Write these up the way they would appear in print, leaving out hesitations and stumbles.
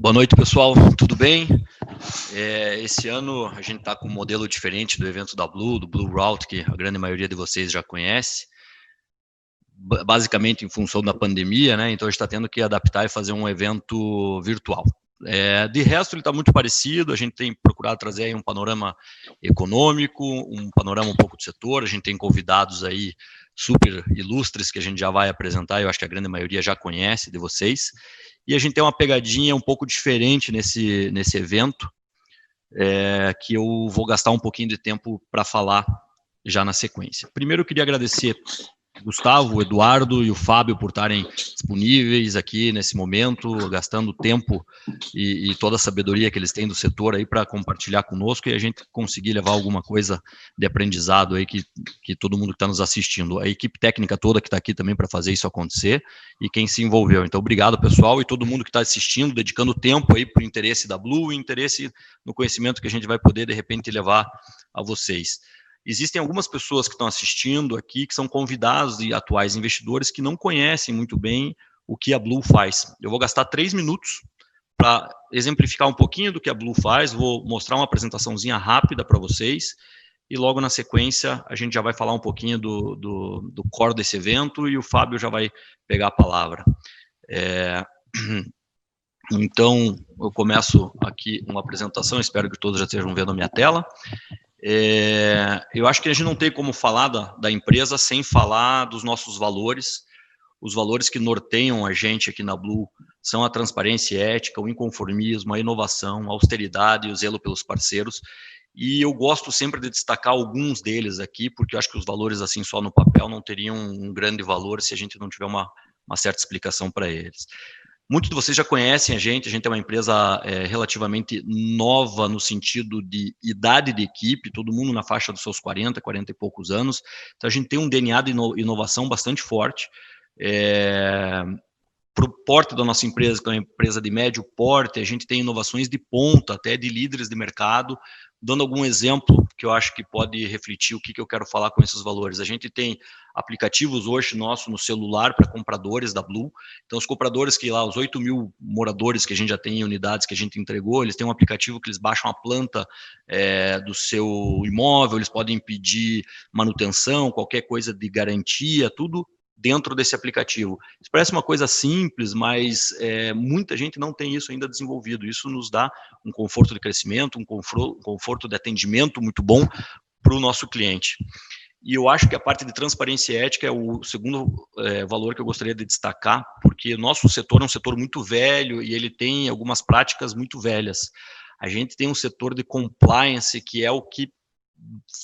Boa noite, pessoal. Tudo bem? Esse ano a gente está com um modelo diferente do evento da Blue, do Blue Route, que a grande maioria de vocês já conhece, basicamente em função da pandemia, né? Então a gente está tendo que adaptar e fazer um evento virtual. De resto, ele está muito parecido. A gente tem procurado trazer aí um panorama econômico, um panorama um pouco do setor. A gente tem convidados aí super ilustres que a gente já vai apresentar. Eu acho que a grande maioria já conhece de vocês. E a gente tem uma pegadinha um pouco diferente nesse evento, que eu vou gastar um pouquinho de tempo para falar já na sequência. Primeiro, eu queria agradecer o Gustavo, o Eduardo e o Fábio por estarem disponíveis aqui nesse momento, gastando tempo e toda a sabedoria que eles têm do setor aí para compartilhar conosco e a gente conseguir levar alguma coisa de aprendizado aí que todo mundo que está nos assistindo. A equipe técnica toda que está aqui também para fazer isso acontecer e quem se envolveu. Então, obrigado, pessoal, e todo mundo que está assistindo, dedicando tempo aí para o interesse da Blue e interesse no conhecimento que a gente vai poder, de repente, levar a vocês. Existem algumas pessoas que estão assistindo aqui que são convidados e atuais investidores que não conhecem muito bem o que a Blue faz. Eu vou gastar 3 minutos para exemplificar um pouquinho do que a Blue faz, vou mostrar uma apresentaçãozinha rápida para vocês e logo na sequência a gente já vai falar um pouquinho do core desse evento e o Fábio já vai pegar a palavra. Então, eu começo aqui uma apresentação, espero que todos já estejam vendo a minha tela. Eu acho que a gente não tem como falar da empresa sem falar dos nossos valores. Os valores que norteiam a gente aqui na Blue são a transparência ética, o inconformismo, a inovação, a austeridade e o zelo pelos parceiros. E eu gosto sempre de destacar alguns deles aqui, porque eu acho que os valores assim só no papel não teriam um grande valor se a gente não tiver uma certa explicação para eles. Muitos de vocês já conhecem a gente é uma empresa relativamente nova no sentido de idade de equipe, todo mundo na faixa dos seus 40 e poucos anos, então a gente tem um DNA de inovação bastante forte. Para o porte da nossa empresa, que é uma empresa de médio porte, a gente tem inovações de ponta, até de líderes de mercado. Dando algum exemplo que eu acho que pode refletir o que eu quero falar com esses valores. A gente tem aplicativos hoje nosso no celular para compradores da Blue. Então, os compradores que lá, os 8 mil moradores que a gente já tem em unidades que a gente entregou, eles têm um aplicativo que eles baixam a planta do seu imóvel, eles podem pedir manutenção, qualquer coisa de garantia, tudo dentro desse aplicativo. Isso parece uma coisa simples, mas muita gente não tem isso ainda desenvolvido. Isso nos dá um conforto de crescimento, um conforto de atendimento muito bom para o nosso cliente. E eu acho que a parte de transparência e ética é o segundo valor que eu gostaria de destacar, porque o nosso setor é um setor muito velho e ele tem algumas práticas muito velhas. A gente tem um setor de compliance que é o que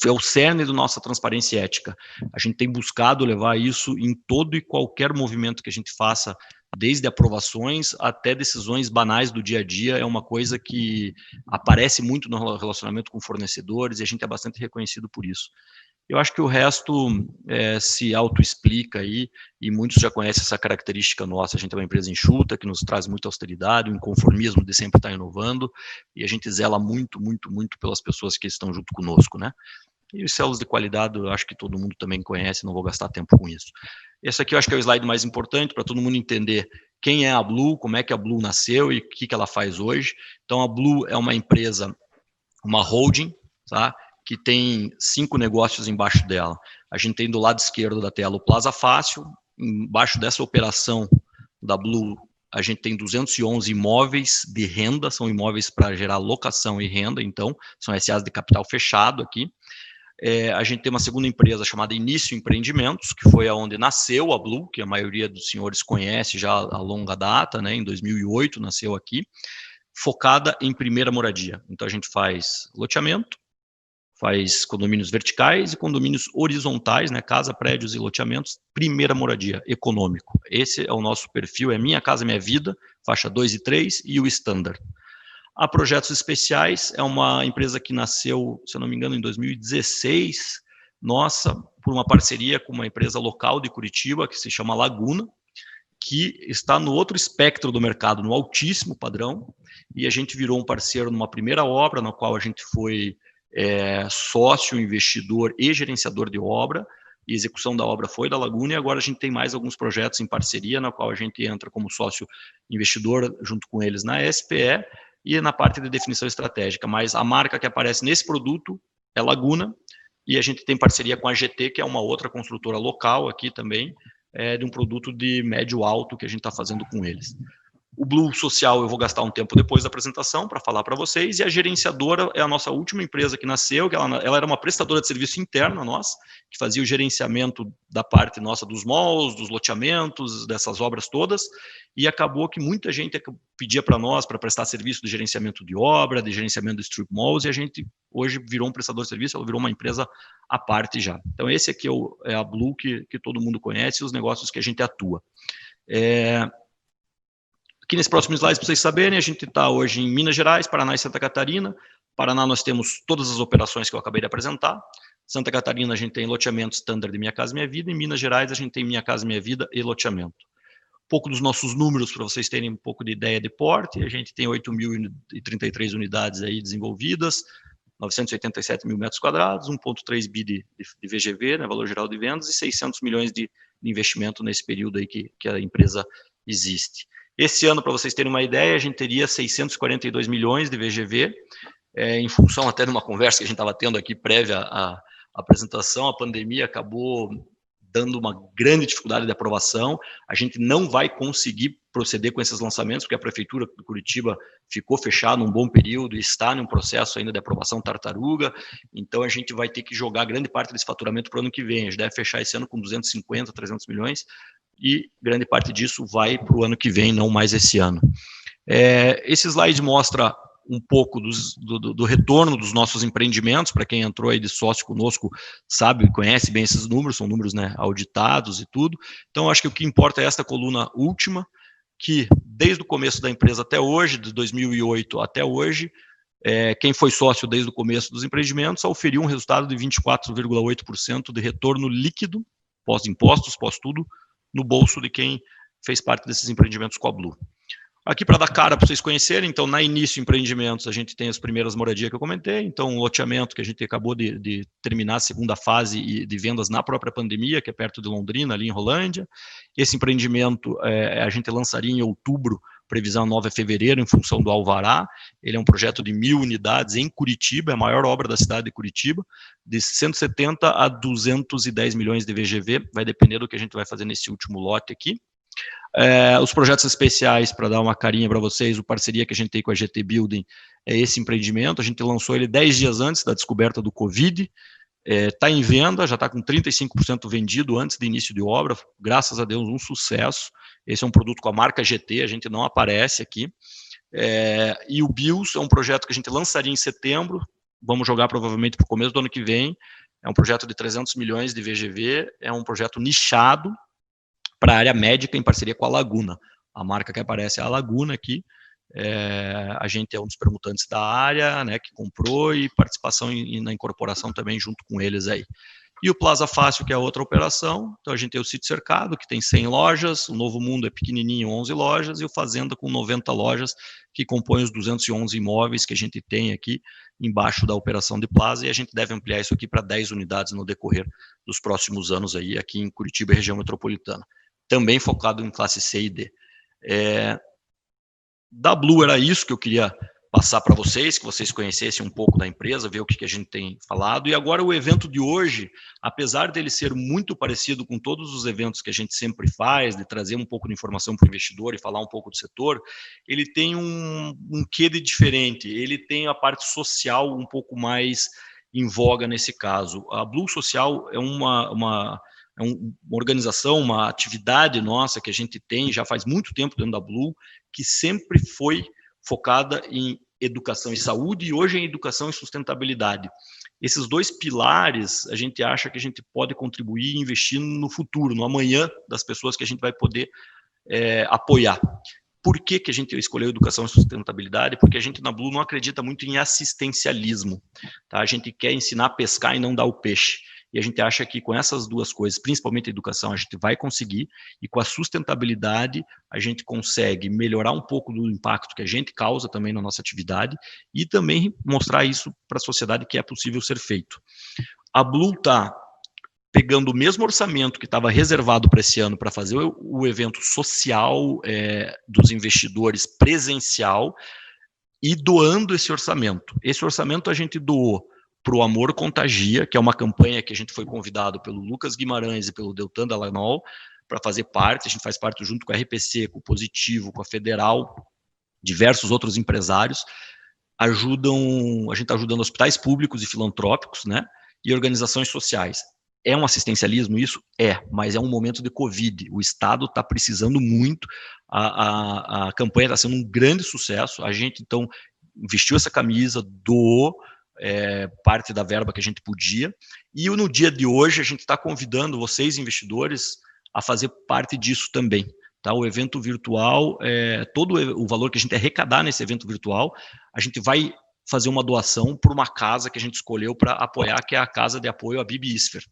é o cerne da nossa transparência ética. A gente tem buscado levar isso em todo e qualquer movimento que a gente faça, desde aprovações até decisões banais do dia a dia, é uma coisa que aparece muito no relacionamento com fornecedores e a gente é bastante reconhecido por isso. Eu acho que o resto se autoexplica aí, e muitos já conhecem essa característica nossa. A gente é uma empresa enxuta, que nos traz muita austeridade, o inconformismo de sempre estar inovando, e a gente zela muito, muito, muito pelas pessoas que estão junto conosco, né? E os selos de qualidade, eu acho que todo mundo também conhece, não vou gastar tempo com isso. Esse aqui eu acho que é o slide mais importante, para todo mundo entender quem é a Blue, como é que a Blue nasceu e o que ela faz hoje. Então, a Blue é uma empresa, uma holding, tá? Que tem 5 negócios embaixo dela. A gente tem do lado esquerdo da tela o Plaza Fácil, embaixo dessa operação da Blue, a gente tem 211 imóveis de renda, são imóveis para gerar locação e renda, então, são SAs de capital fechado aqui. A gente tem uma segunda empresa chamada Início Empreendimentos, que foi aonde nasceu a Blue, que a maioria dos senhores conhece já a longa data, né? Em 2008 nasceu aqui, focada em primeira moradia. Então, a gente faz loteamento, faz condomínios verticais e condomínios horizontais, né, casa, prédios e loteamentos, primeira moradia, econômico. Esse é o nosso perfil, é Minha Casa Minha Vida, faixa 2 e 3 e o Standard. A Projetos Especiais é uma empresa que nasceu, se eu não me engano, em 2016, nossa, por uma parceria com uma empresa local de Curitiba, que se chama Laguna, que está no outro espectro do mercado, no altíssimo padrão, e a gente virou um parceiro numa primeira obra, na qual a gente foi sócio, investidor e gerenciador de obra, e execução da obra foi da Laguna, e agora a gente tem mais alguns projetos em parceria, na qual a gente entra como sócio investidor junto com eles na SPE e na parte de definição estratégica, mas a marca que aparece nesse produto é Laguna, e a gente tem parceria com a GT, que é uma outra construtora local aqui também, de um produto de médio alto que a gente está fazendo com eles. O Blue Social eu vou gastar um tempo depois da apresentação para falar para vocês, e a gerenciadora é a nossa última empresa que nasceu, que ela era uma prestadora de serviço interna nossa, que fazia o gerenciamento da parte nossa dos malls, dos loteamentos, dessas obras todas, e acabou que muita gente pedia para nós para prestar serviço de gerenciamento de obra, de gerenciamento de strip malls, e a gente hoje virou um prestador de serviço, ela virou uma empresa à parte já. Então esse aqui é a Blue que todo mundo conhece, os negócios que a gente atua. Aqui nesse próximo slide, para vocês saberem, a gente está hoje em Minas Gerais, Paraná e Santa Catarina. Paraná nós temos todas as operações que eu acabei de apresentar. Santa Catarina a gente tem loteamento standard de Minha Casa Minha Vida. Em Minas Gerais a gente tem Minha Casa Minha Vida e loteamento. Um pouco dos nossos números para vocês terem um pouco de ideia de porte. A gente tem 8.033 unidades aí desenvolvidas, 987 mil metros quadrados, 1,3 bi de VGV, né, valor geral de vendas, e 600 milhões de investimento nesse período aí que a empresa existe. Esse ano, para vocês terem uma ideia, a gente teria 642 milhões de VGV, em função até de uma conversa que a gente estava tendo aqui prévia à apresentação, a pandemia acabou dando uma grande dificuldade de aprovação, a gente não vai conseguir proceder com esses lançamentos, porque a Prefeitura de Curitiba ficou fechada um bom período e está num processo ainda de aprovação tartaruga, então a gente vai ter que jogar grande parte desse faturamento para o ano que vem, a gente deve fechar esse ano com 250, 300 milhões, e grande parte disso vai para o ano que vem, não mais esse ano. Esse slide mostra um pouco do retorno dos nossos empreendimentos, para quem entrou aí de sócio conosco, sabe, conhece bem esses números, são números, né, auditados e tudo. Então, acho que o que importa é esta coluna última, que desde o começo da empresa até hoje, de 2008 até hoje, quem foi sócio desde o começo dos empreendimentos auferiu um resultado de 24,8% de retorno líquido, pós-impostos, pós-tudo, no bolso de quem fez parte desses empreendimentos com a Blue. Aqui para dar cara para vocês conhecerem, então na início empreendimentos a gente tem as primeiras moradias que eu comentei, então um loteamento que a gente acabou de terminar a segunda fase de vendas na própria pandemia, que é perto de Londrina, ali em Rolândia. Esse empreendimento a gente lançaria em outubro, previsão nova é fevereiro, em função do Alvará. Ele é um projeto de 1.000 unidades em Curitiba, é a maior obra da cidade de Curitiba, de 170 a 210 milhões de VGV, vai depender do que a gente vai fazer nesse último lote aqui. Os projetos especiais, para dar uma carinha para vocês, o parceria que a gente tem com a GT Building é esse empreendimento, a gente lançou ele 10 dias antes da descoberta do Covid, está em venda, já está com 35% vendido antes do início de obra, graças a Deus, um sucesso. Esse é um produto com a marca GT, a gente não aparece aqui. E o BIOS é um projeto que a gente lançaria em setembro, vamos jogar provavelmente para o começo do ano que vem, é um projeto de 300 milhões de VGV, é um projeto nichado para a área médica em parceria com a Laguna. A marca que aparece é a Laguna aqui, a gente é um dos permutantes da área, né, que comprou, e participação na incorporação também junto com eles aí. E o Plaza Fácil, que é outra operação, então a gente tem o Sítio Cercado, que tem 100 lojas, o Novo Mundo é pequenininho, 11 lojas, e o Fazenda com 90 lojas, que compõem os 211 imóveis que a gente tem aqui embaixo da operação de Plaza, e a gente deve ampliar isso aqui para 10 unidades no decorrer dos próximos anos aí, aqui em Curitiba e região metropolitana. Também focado em classe C e D. Da Blue era isso que eu queria passar para vocês, que vocês conhecessem um pouco da empresa, ver o que a gente tem falado. E agora o evento de hoje, apesar dele ser muito parecido com todos os eventos que a gente sempre faz, de trazer um pouco de informação para o investidor e falar um pouco do setor, ele tem um quê de diferente, ele tem a parte social um pouco mais em voga nesse caso. A Blue Social é uma organização, uma atividade nossa que a gente tem já faz muito tempo dentro da Blue, que sempre foi focada em educação e saúde, e hoje em educação e sustentabilidade. Esses dois pilares, a gente acha que a gente pode contribuir e investir no futuro, no amanhã das pessoas que a gente vai poder apoiar. Por que a gente escolheu educação e sustentabilidade? Porque a gente na Blue não acredita muito em assistencialismo. Tá? A gente quer ensinar a pescar e não dar o peixe. E a gente acha que com essas duas coisas, principalmente a educação, a gente vai conseguir, e com a sustentabilidade a gente consegue melhorar um pouco do impacto que a gente causa também na nossa atividade, e também mostrar isso para a sociedade que é possível ser feito. A Blue está pegando o mesmo orçamento que estava reservado para esse ano para fazer o evento social dos investidores presencial e doando esse orçamento. Esse orçamento a gente doou para o Amor Contagia, que é uma campanha que a gente foi convidado pelo Lucas Guimarães e pelo Deltan Dallagnol para fazer parte. A gente faz parte junto com a RPC, com o Positivo, com a Federal, diversos outros empresários. A gente está ajudando hospitais públicos e filantrópicos, né? E organizações sociais. É um assistencialismo isso? Mas é um momento de Covid. O Estado está precisando muito. A campanha está sendo um grande sucesso. A gente, então, vestiu essa camisa, doou parte da verba que a gente podia. E no dia de hoje, a gente está convidando vocês, investidores, a fazer parte disso também. Tá? O evento virtual, todo o valor que a gente arrecadar nesse evento virtual, a gente vai fazer uma doação para uma casa que a gente escolheu para apoiar, que é a Casa de Apoio à Bibi Isfer.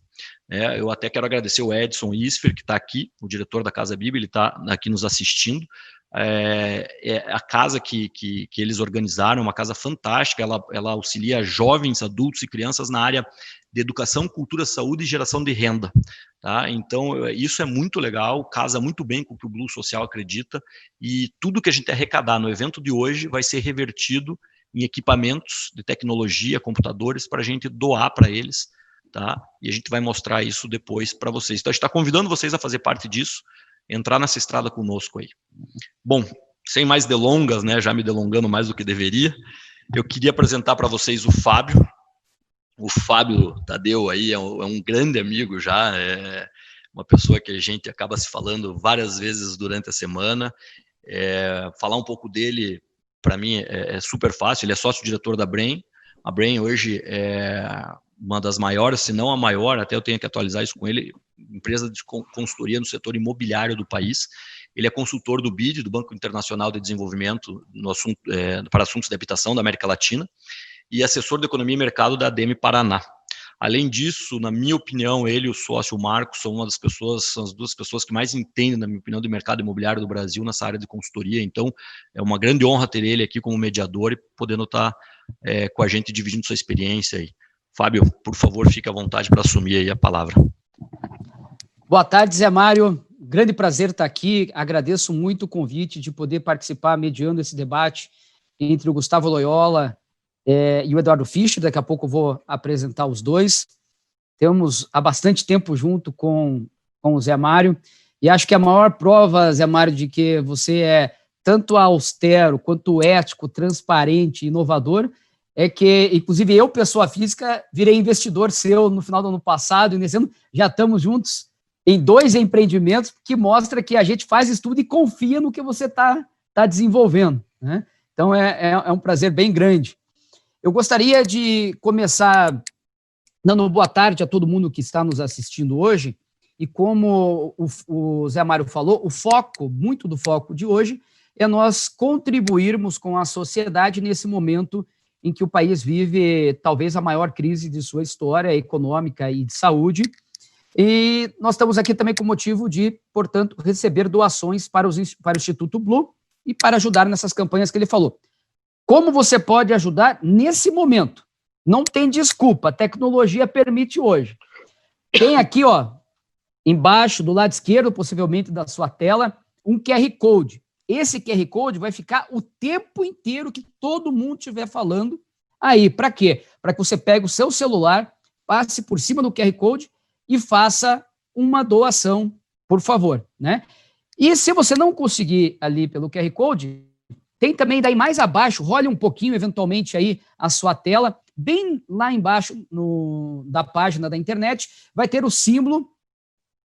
Eu até quero agradecer o Edson Isfer, que está aqui, o diretor da Casa Bibi, ele está aqui nos assistindo. A casa que eles organizaram, uma casa fantástica, ela auxilia jovens, adultos e crianças na área de educação, cultura, saúde e geração de renda. Tá? Então, isso é muito legal, casa muito bem com o que o Blue Social acredita, e tudo que a gente arrecadar no evento de hoje vai ser revertido em equipamentos de tecnologia, computadores, para a gente doar para eles, tá? E a gente vai mostrar isso depois para vocês. Então, a gente está convidando vocês a fazer parte disso, entrar nessa estrada conosco aí. Bom, sem mais delongas, né, já me delongando mais do que deveria, eu queria apresentar para vocês o Fábio. O Fábio Tadeu aí é um grande amigo já, uma pessoa que a gente acaba se falando várias vezes durante a semana. Falar um pouco dele, para mim, é super fácil. Ele é sócio-diretor da Brain. A Brain hoje é uma das maiores, se não a maior, até eu tenho que atualizar isso com ele, empresa de consultoria no setor imobiliário do país. Ele é consultor do BID, do Banco Internacional de Desenvolvimento, para assuntos de habitação da América Latina, e assessor de Economia e Mercado da ADM Paraná. Além disso, na minha opinião, ele e o sócio Marcos são são as duas pessoas que mais entendem, na minha opinião, do mercado imobiliário do Brasil nessa área de consultoria. Então, é uma grande honra ter ele aqui como mediador e podendo estar com a gente dividindo sua experiência aí. Fábio, por favor, fique à vontade para assumir aí a palavra. Boa tarde, Zé Mário. Grande prazer estar aqui. Agradeço muito o convite de poder participar mediando esse debate entre o Gustavo Loyola e o Eduardo Fischer. Daqui a pouco eu vou apresentar os dois. Temos há bastante tempo junto com o Zé Mário, e acho que a maior prova, Zé Mário, de que você é tanto austero quanto ético, transparente e inovador, é que, inclusive, eu, pessoa física, virei investidor seu no final do ano passado, e nesse ano já estamos juntos em 2 empreendimentos, que mostra que a gente faz estudo e confia no que você está desenvolvendo, né? Então, é um prazer bem grande. Eu gostaria de começar dando boa tarde a todo mundo que está nos assistindo hoje, e como o Zé Mário falou, muito do foco de hoje é nós contribuirmos com a sociedade nesse momento em que o país vive talvez a maior crise de sua história econômica e de saúde, e nós estamos aqui também com o motivo de, portanto, receber doações para o Instituto Blue e para ajudar nessas campanhas que ele falou. Como você pode ajudar nesse momento? Não tem desculpa, a tecnologia permite hoje. Tem aqui, ó, embaixo, do lado esquerdo, possivelmente da sua tela, um QR Code. Esse QR Code vai ficar o tempo inteiro que todo mundo estiver falando aí. Para quê? Para que você pegue o seu celular, passe por cima do QR Code e faça uma doação, por favor, né? E se você não conseguir ali pelo QR Code, tem também daí mais abaixo, role um pouquinho eventualmente aí a sua tela, bem lá embaixo da página da internet, vai ter o símbolo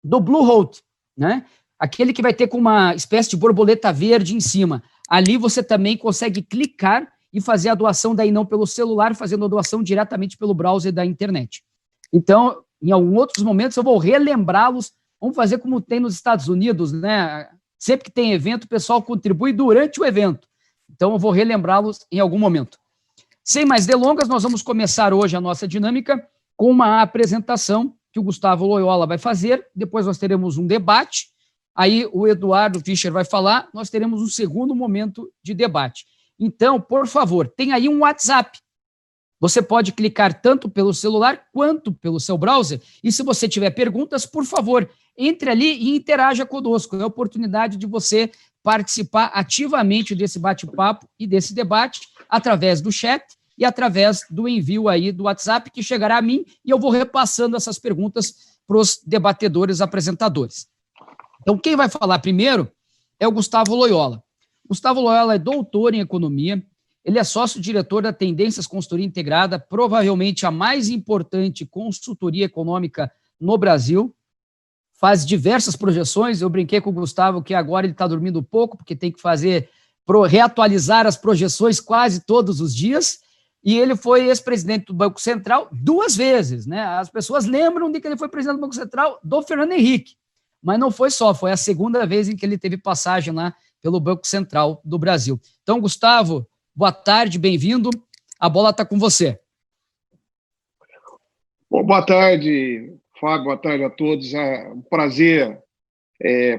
do Bluehost, né? Aquele que vai ter com uma espécie de borboleta verde em cima. Ali você também consegue clicar e fazer a doação, daí não pelo celular, fazendo a doação diretamente pelo browser da internet. Então, em alguns outros momentos, eu vou relembrá-los. Vamos fazer como tem nos Estados Unidos, né? Sempre que tem evento, o pessoal contribui durante o evento. Então, eu vou relembrá-los em algum momento. Sem mais delongas, nós vamos começar hoje a nossa dinâmica com uma apresentação que o Gustavo Loyola vai fazer, depois nós teremos um debate, aí o Eduardo Fischer vai falar, nós teremos um segundo momento de debate. Então, por favor, tem aí um WhatsApp. Você pode clicar tanto pelo celular quanto pelo seu browser. E se você tiver perguntas, por favor, entre ali e interaja conosco. É a oportunidade de você participar ativamente desse bate-papo e desse debate através do chat e através do envio aí do WhatsApp, que chegará a mim, e eu vou repassando essas perguntas para os debatedores apresentadores. Então, quem vai falar primeiro é o Gustavo Loyola. Gustavo Loyola é doutor em economia, ele é sócio-diretor da Tendências Consultoria Integrada, provavelmente a mais importante consultoria econômica no Brasil, faz diversas projeções. Eu brinquei com o Gustavo que agora ele está dormindo pouco, porque tem que reatualizar as projeções quase todos os dias, e ele foi ex-presidente do Banco Central 2 vezes, né? As pessoas lembram de que ele foi presidente do Banco Central do Fernando Henrique, mas não foi só, foi a segunda vez em que ele teve passagem lá pelo Banco Central do Brasil. Então, Gustavo, boa tarde, bem-vindo. A bola está com você. Bom, boa tarde, Fábio, boa tarde a todos. É um prazer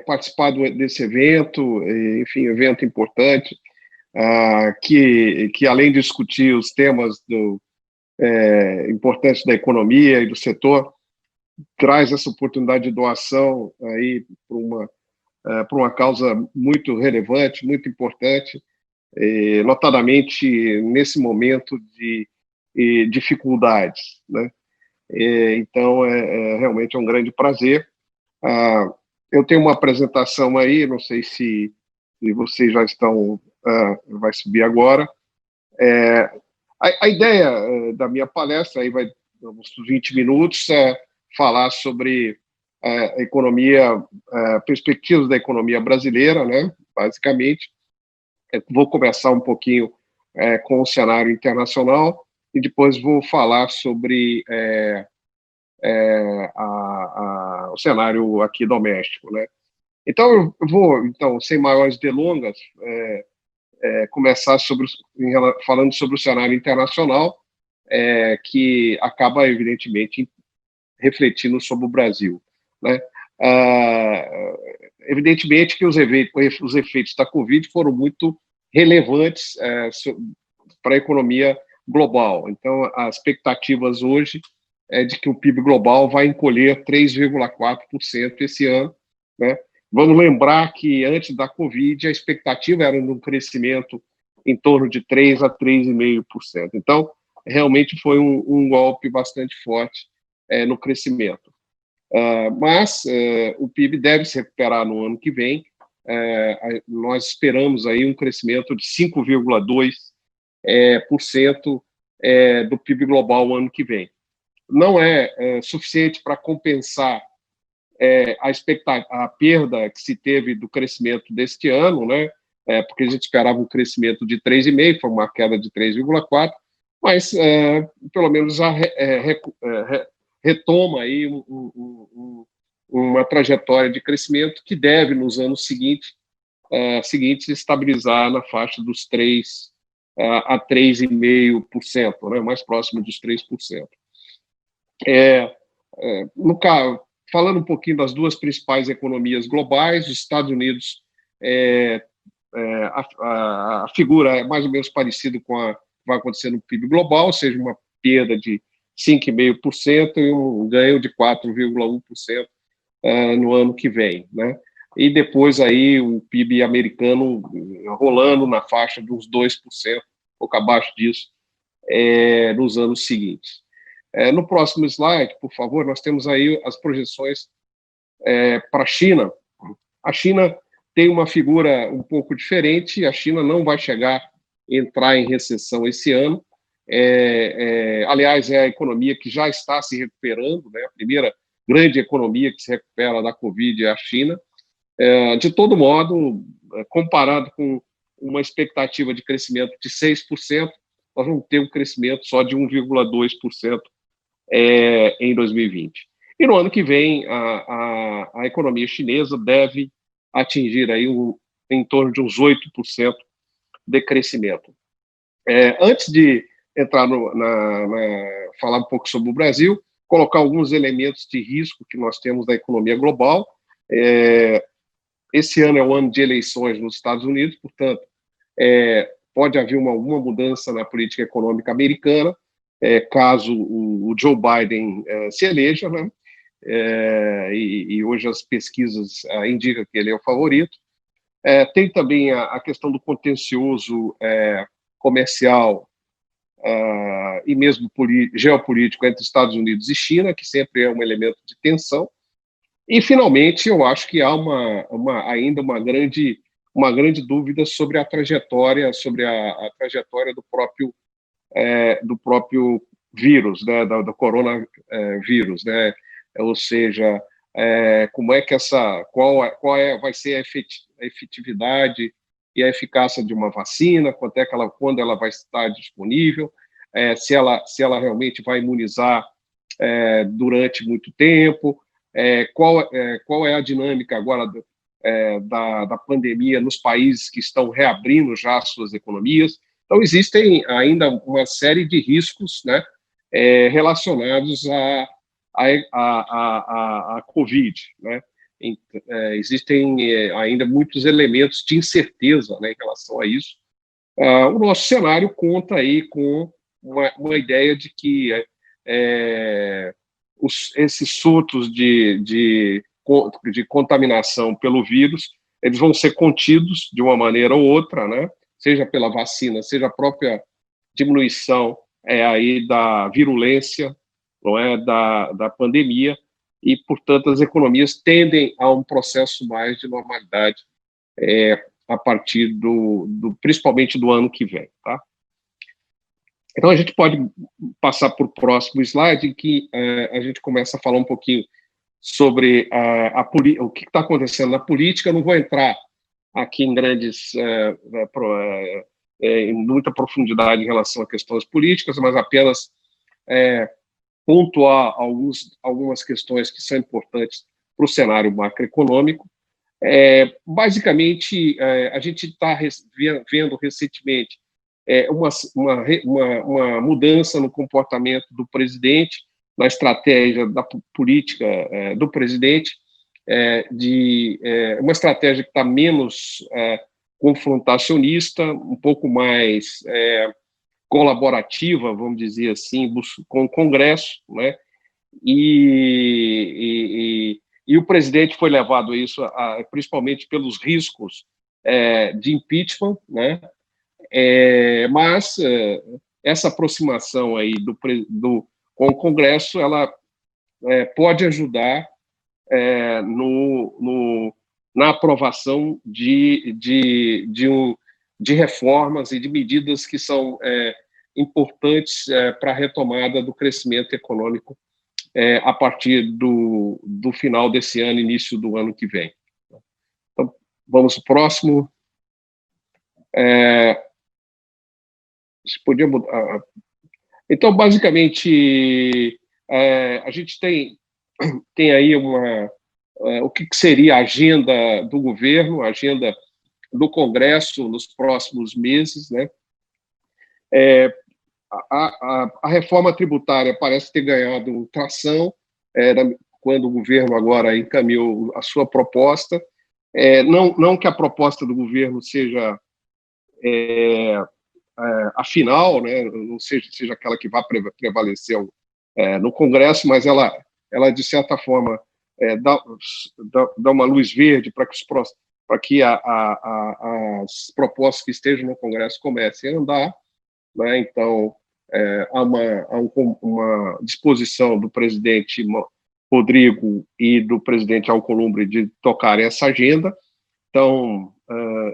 participar desse evento, enfim, evento importante, que além de discutir os temas importantes da economia e do setor, traz essa oportunidade de doação aí para uma causa muito relevante, muito importante, notadamente nesse momento de dificuldades, né? Então, realmente é um grande prazer. Eu tenho uma apresentação aí, não sei se vocês já estão, vai subir agora. A ideia da minha palestra, aí vai uns 20 minutos, é falar sobre a economia, perspectivas da economia brasileira, né, basicamente. Vou começar um pouquinho com o cenário internacional e depois vou falar sobre o cenário aqui doméstico, né? Então, eu vou, sem maiores delongas, começar falando sobre o cenário internacional, que acaba, evidentemente, refletindo sobre o Brasil, né? Evidentemente que os efeitos da Covid foram muito relevantes para a economia global. Então, as expectativas hoje é de que o PIB global vai encolher 3,4% esse ano, né? Vamos lembrar que antes da Covid a expectativa era de um crescimento em torno de 3 a 3,5%. Então, realmente foi um golpe bastante forte no crescimento. Mas o PIB deve se recuperar no ano que vem. Nós esperamos aí um crescimento de 5,2% do PIB global no ano que vem. Não é suficiente para compensar a perda que se teve do crescimento deste ano, né? Porque a gente esperava um crescimento de 3,5%, foi uma queda de 3,4%, mas pelo menos retoma aí uma trajetória de crescimento que deve, nos anos seguintes, estabilizar na faixa dos 3% a 3,5%, né? Mais próximo dos 3%. No caso, falando um pouquinho das duas principais economias globais, os Estados Unidos, a figura é mais ou menos parecida com a que vai acontecer no PIB global, ou seja, uma perda de 5,5% e um ganho de 4,1% no ano que vem, né? E depois aí o PIB americano rolando na faixa de uns 2%, pouco abaixo disso, nos anos seguintes. No próximo slide, por favor, nós temos aí as projeções para a China. A China tem uma figura um pouco diferente, a China não vai entrar em recessão esse ano. Aliás, é a economia que já está se recuperando, né? A primeira grande economia que se recupera da Covid é a China. De todo modo, comparado com uma expectativa de crescimento de 6%, nós vamos ter um crescimento só de 1,2% em 2020. E no ano que vem, a economia chinesa deve atingir aí em torno de uns 8% de crescimento. Antes de entrar falar um pouco sobre o Brasil, colocar alguns elementos de risco que nós temos da economia global. Esse ano é o ano de eleições nos Estados Unidos, portanto, pode haver alguma mudança na política econômica americana. caso o Joe Biden se eleja, né? E hoje as pesquisas indicam que ele é o favorito. Tem também a questão do contencioso comercial e mesmo geopolítico entre Estados Unidos e China, que sempre é um elemento de tensão. E, finalmente, eu acho que há ainda uma grande dúvida sobre a trajetória, a trajetória do próprio vírus, né, do coronavírus, né? Ou seja, como é que vai ser a efetividade e a eficácia de uma vacina, quando ela vai estar disponível, se ela realmente vai imunizar durante muito tempo, qual é a dinâmica agora da pandemia nos países que estão reabrindo já as suas economias. Então, existem ainda uma série de riscos, né, relacionados à Covid, né? Existem ainda muitos elementos de incerteza, né, em relação a isso. O nosso cenário conta aí com uma ideia de que esses surtos de contaminação pelo vírus, eles vão ser contidos de uma maneira ou outra, né? Seja pela vacina, seja a própria diminuição aí da virulência, não é, da pandemia, e, portanto, as economias tendem a um processo mais de normalidade a partir principalmente do ano que vem, tá? Então, a gente pode passar para o próximo slide, em que a gente começa a falar um pouquinho sobre o que está acontecendo na política. Eu não vou entrar aqui em em muita profundidade em relação a questões políticas, mas apenas pontuar algumas questões que são importantes para o cenário macroeconômico. Basicamente, a gente está vendo recentemente uma mudança no comportamento do presidente, na estratégia da política do presidente, uma estratégia que está menos confrontacionista, um pouco mais colaborativa, vamos dizer assim, com o Congresso, né? E o presidente foi levado a isso, principalmente pelos riscos de impeachment, né? Mas essa aproximação aí com o Congresso, ela pode ajudar na aprovação de reformas e de medidas que são importantes para a retomada do crescimento econômico a partir do final desse ano, início do ano que vem. Então, vamos para o próximo. Se podia mudar. Então, basicamente, a gente tem aí o que seria a agenda do governo, a agenda do Congresso nos próximos meses, né? A reforma tributária parece ter ganhado tração quando o governo agora encaminhou a sua proposta. Não que a proposta do governo seja a final, né, não seja aquela que vai prevalecer no Congresso, mas ela de certa forma dá uma luz verde para que as propostas que estejam no Congresso comecem a andar, né? Então há uma disposição do presidente Rodrigo e do presidente Alcolumbre de tocarem essa agenda. Então,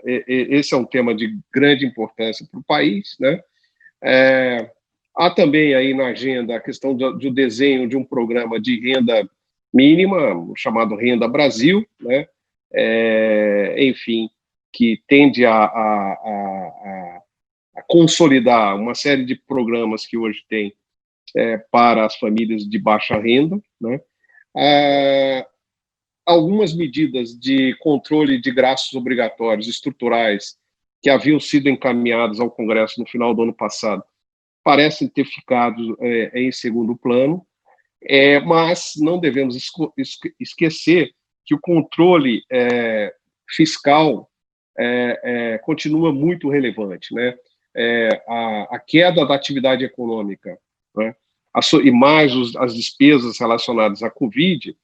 esse é um tema de grande importância para o país, né? Há também aí na agenda a questão do desenho de um programa de renda mínima, chamado Renda Brasil, né? Enfim, que tende a consolidar uma série de programas que hoje tem para as famílias de baixa renda, né? Algumas medidas de controle de gastos obrigatórios estruturais que haviam sido encaminhadas ao Congresso no final do ano passado parecem ter ficado em segundo plano, mas não devemos esquecer que o controle fiscal continua muito relevante, né? A queda da atividade econômica, né, e mais as despesas relacionadas à Covid,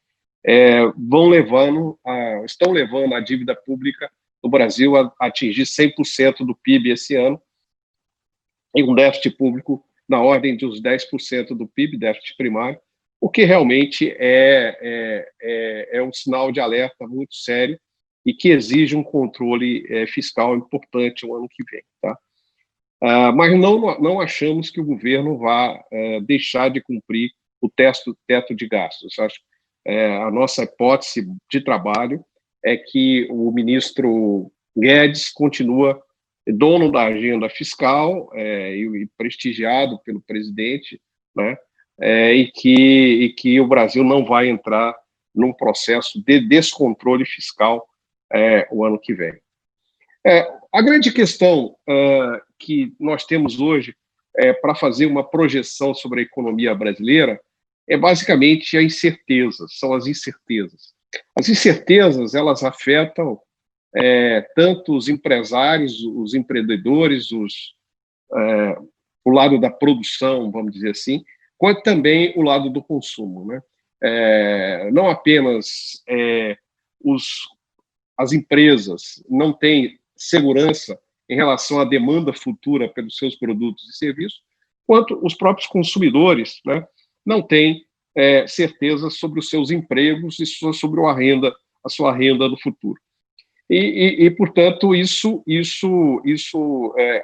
estão levando a dívida pública no Brasil a atingir 100% do PIB esse ano, e um déficit público na ordem dos 10% do PIB, déficit primário, o que realmente é um sinal de alerta muito sério e que exige um controle fiscal importante no ano que vem. Tá? Mas não achamos que o governo vá deixar de cumprir o teto de gastos. Acho, a nossa hipótese de trabalho é que o ministro Guedes continua dono da agenda fiscal e prestigiado pelo presidente, né? E que o Brasil não vai entrar num processo de descontrole fiscal o ano que vem. A grande questão que nós temos hoje para fazer uma projeção sobre a economia brasileira é basicamente a incerteza, são as incertezas. As incertezas, elas afetam tanto os empresários, os empreendedores, o lado da produção, vamos dizer assim, quanto também o lado do consumo, né? Não apenas as empresas não têm segurança em relação à demanda futura pelos seus produtos e serviços, quanto os próprios consumidores, né, não têm certeza sobre os seus empregos e sobre a sua renda no futuro. Portanto, isso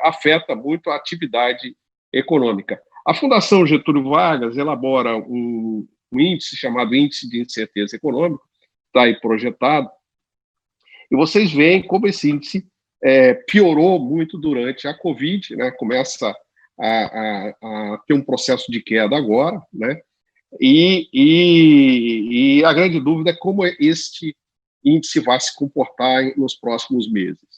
afeta muito a atividade econômica. A Fundação Getúlio Vargas elabora um índice chamado Índice de Incerteza Econômica, está aí projetado, e vocês veem como esse índice piorou muito durante a Covid, né? Começa a ter um processo de queda agora, né? E a grande dúvida é como este índice vai se comportar nos próximos meses.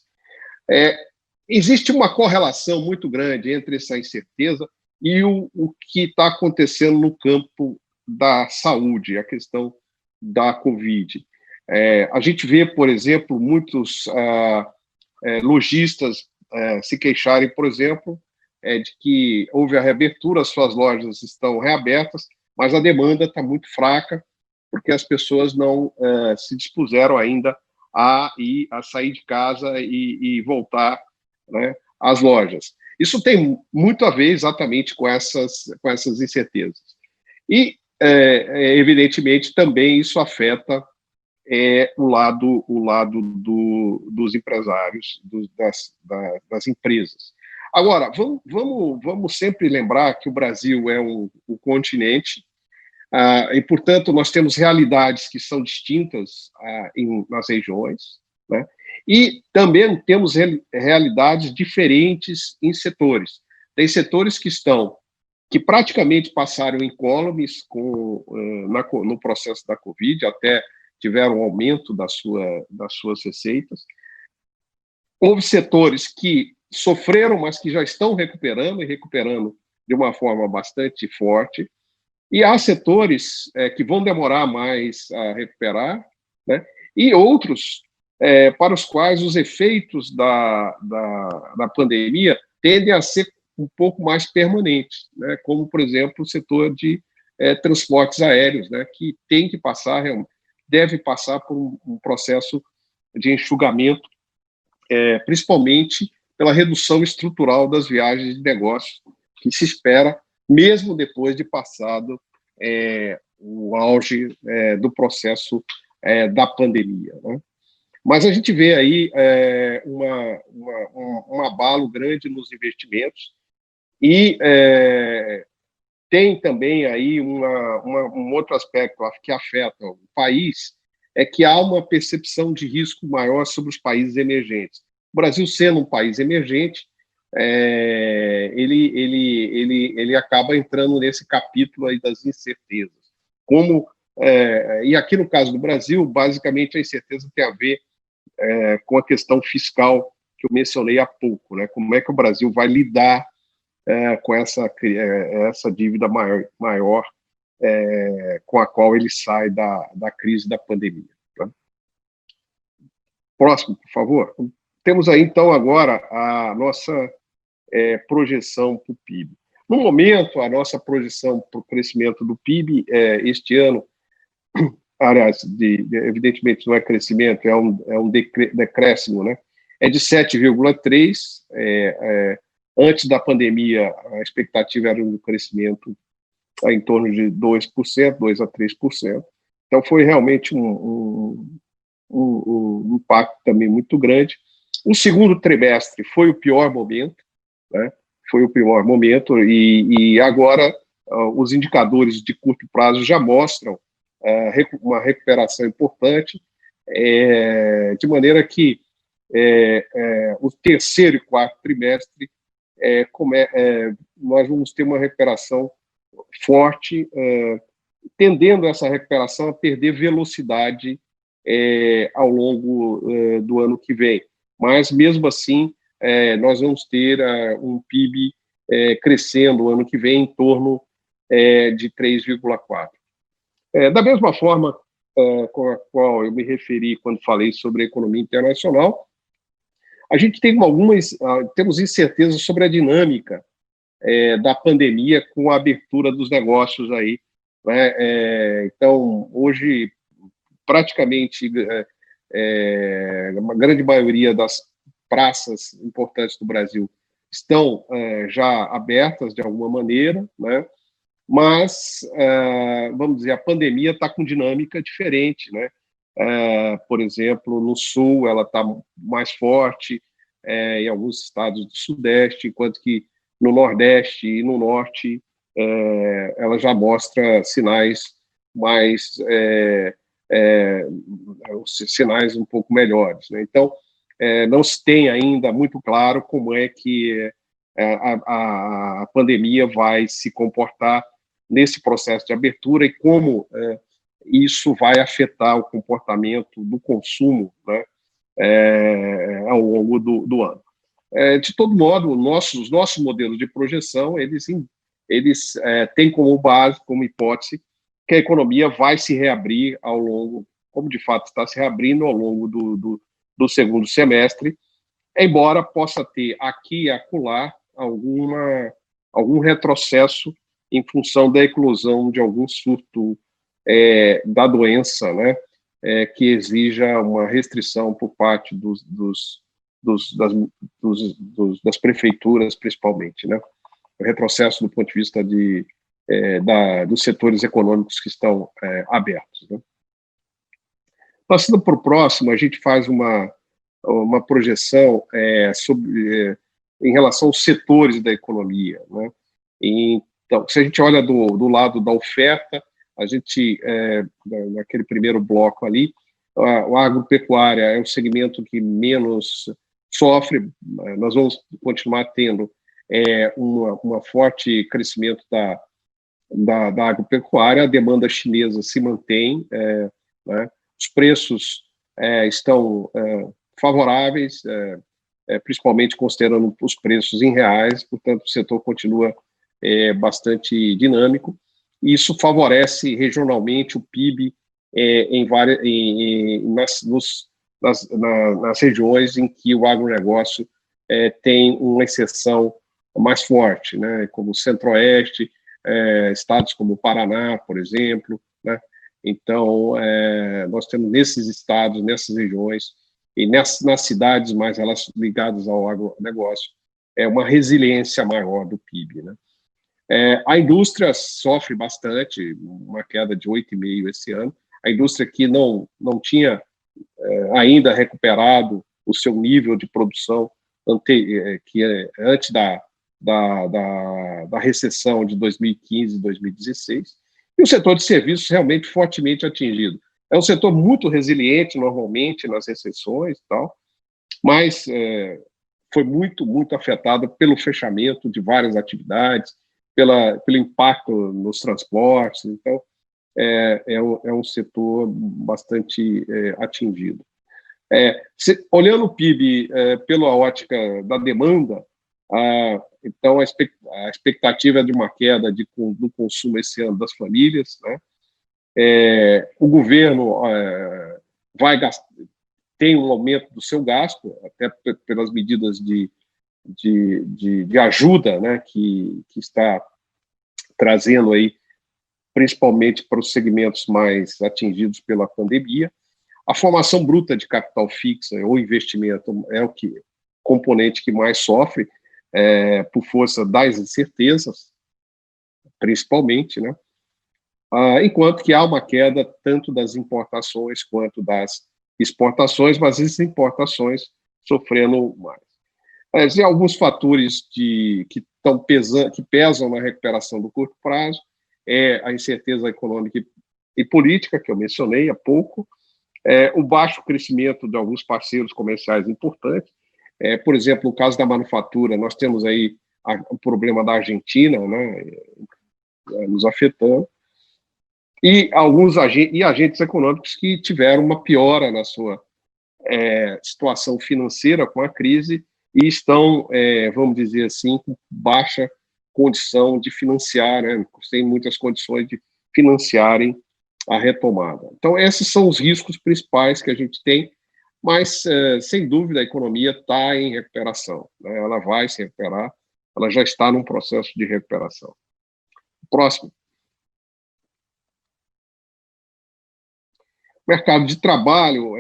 Existe uma correlação muito grande entre essa incerteza e o que está acontecendo no campo da saúde, a questão da Covid. A gente vê, por exemplo, muitos lojistas se queixarem, por exemplo, de que houve a reabertura, as suas lojas estão reabertas, mas a demanda está muito fraca, porque as pessoas não se dispuseram ainda a sair de casa e voltar, né, às lojas. Isso tem muito a ver exatamente com essas incertezas. E, evidentemente, também isso afeta o lado dos empresários, das empresas. Agora, vamos sempre lembrar que o Brasil é um continente, e, portanto, nós temos realidades que são distintas nas regiões, né? E também temos realidades diferentes em setores. Tem setores que praticamente passaram incólumes no processo da Covid, até tiveram um aumento das suas receitas. Houve setores que sofreram, mas que já estão recuperando, e recuperando de uma forma bastante forte. E há setores que vão demorar mais a recuperar, né? E outros para os quais os efeitos da pandemia tendem a ser um pouco mais permanentes, né? Como, por exemplo, o setor de transportes aéreos, né? Que deve passar por um processo de enxugamento, principalmente pela redução estrutural das viagens de negócios, que se espera mesmo depois de passado o auge do processo da pandemia, né? Mas a gente vê aí um abalo grande nos investimentos e tem também aí um outro aspecto que afeta o país, é que há uma percepção de risco maior sobre os países emergentes. O Brasil, sendo um país emergente, ele acaba entrando nesse capítulo aí das incertezas. E aqui no caso do Brasil, basicamente a incerteza tem a ver com a questão fiscal que eu mencionei há pouco, né? Como é que o Brasil vai lidar com essa dívida maior com a qual ele sai da crise da pandemia. Tá? Próximo, por favor. Temos aí, então, agora a nossa projeção para o PIB. No momento, a nossa projeção para o crescimento do PIB este ano, aliás, evidentemente não é crescimento, é um decréscimo, né? É de 7,3%. Antes da pandemia, a expectativa era um crescimento em torno de 2%, 2% a 3%. Então, foi realmente um impacto também muito grande. O segundo trimestre foi o pior momento, né? Foi o pior momento, e agora os indicadores de curto prazo já mostram uma recuperação importante, de maneira que o terceiro e quarto trimestre nós vamos ter uma recuperação forte, tendendo essa recuperação a perder velocidade ao longo do ano que vem. Mas, mesmo assim, nós vamos ter um PIB crescendo o ano que vem em torno de 3,4%. Da mesma forma com a qual eu me referi quando falei sobre a economia internacional, a gente tem temos incerteza sobre a dinâmica da pandemia com a abertura dos negócios aí, né? Então, hoje, praticamente, uma grande maioria das praças importantes do Brasil estão já abertas de alguma maneira, né? Mas, vamos dizer, a pandemia está com dinâmica diferente, né? Por exemplo, no Sul ela está mais forte, em alguns estados do Sudeste, enquanto que no Nordeste e no Norte ela já mostra sinais mais sinais um pouco melhores, né? Então, não se tem ainda muito claro como é que a pandemia vai se comportar nesse processo de abertura e como isso vai afetar o comportamento do consumo, né, ao longo do ano. De todo modo, os nossos modelos de projeção, eles têm como base, como hipótese, que a economia vai se reabrir ao longo, como de fato está se reabrindo ao longo do segundo semestre, embora possa ter aqui e acolá algum retrocesso em função da eclosão de algum surto da doença, né, que exija uma restrição por parte das prefeituras, principalmente, né? O retrocesso do ponto de vista dos setores econômicos que estão abertos, né? Passando para o próximo, a gente faz uma projeção em relação aos setores da economia, né? Então, se a gente olha do lado da oferta, a gente, naquele primeiro bloco ali, o agropecuária é o segmento que menos sofre. Nós vamos continuar tendo um forte crescimento da agropecuária, a demanda chinesa se mantém, né? Os preços estão favoráveis, principalmente considerando os preços em reais, portanto, o setor continua bastante dinâmico. Isso favorece regionalmente o PIB nas regiões em que o agronegócio tem uma exceção mais forte, né, como o Centro-Oeste, estados como o Paraná, por exemplo, né? Então, nós temos nesses estados, nessas regiões, e nas cidades mais ligadas ao agronegócio, uma resiliência maior do PIB, né? A indústria sofre bastante, uma queda de 8,5% esse ano. A indústria que não tinha ainda recuperado o seu nível de produção antes da recessão de 2015 e 2016. E o setor de serviços realmente fortemente atingido. É um setor muito resiliente, normalmente, nas recessões e tal, mas foi muito, muito afetado pelo fechamento de várias atividades, pelo impacto nos transportes. Então, é um setor bastante atingido. Olhando o PIB pela ótica da demanda, então a expectativa é de uma queda do consumo esse ano das famílias, né? O governo tem um aumento do seu gasto, até pelas medidas de de ajuda, né, que está trazendo aí, principalmente para os segmentos mais atingidos pela pandemia. A formação bruta de capital fixo ou investimento é o componente que mais sofre, por força das incertezas, principalmente, né? Enquanto que há uma queda tanto das importações quanto das exportações, mas as importações sofrendo mais. Existem alguns fatores que pesam na recuperação do curto prazo, a incerteza econômica e política, que eu mencionei há pouco, o baixo crescimento de alguns parceiros comerciais importantes. Por exemplo, no caso da manufatura, nós temos aí o problema da Argentina, né, nos afetando, e alguns agentes econômicos que tiveram uma piora na sua situação financeira com a crise e estão, vamos dizer assim, com baixa condição de financiar, né, sem muitas condições de financiarem a retomada. Então, esses são os riscos principais que a gente tem, mas, sem dúvida, a economia está em recuperação, né? Ela vai se recuperar, ela já está num processo de recuperação. Próximo. Mercado de trabalho,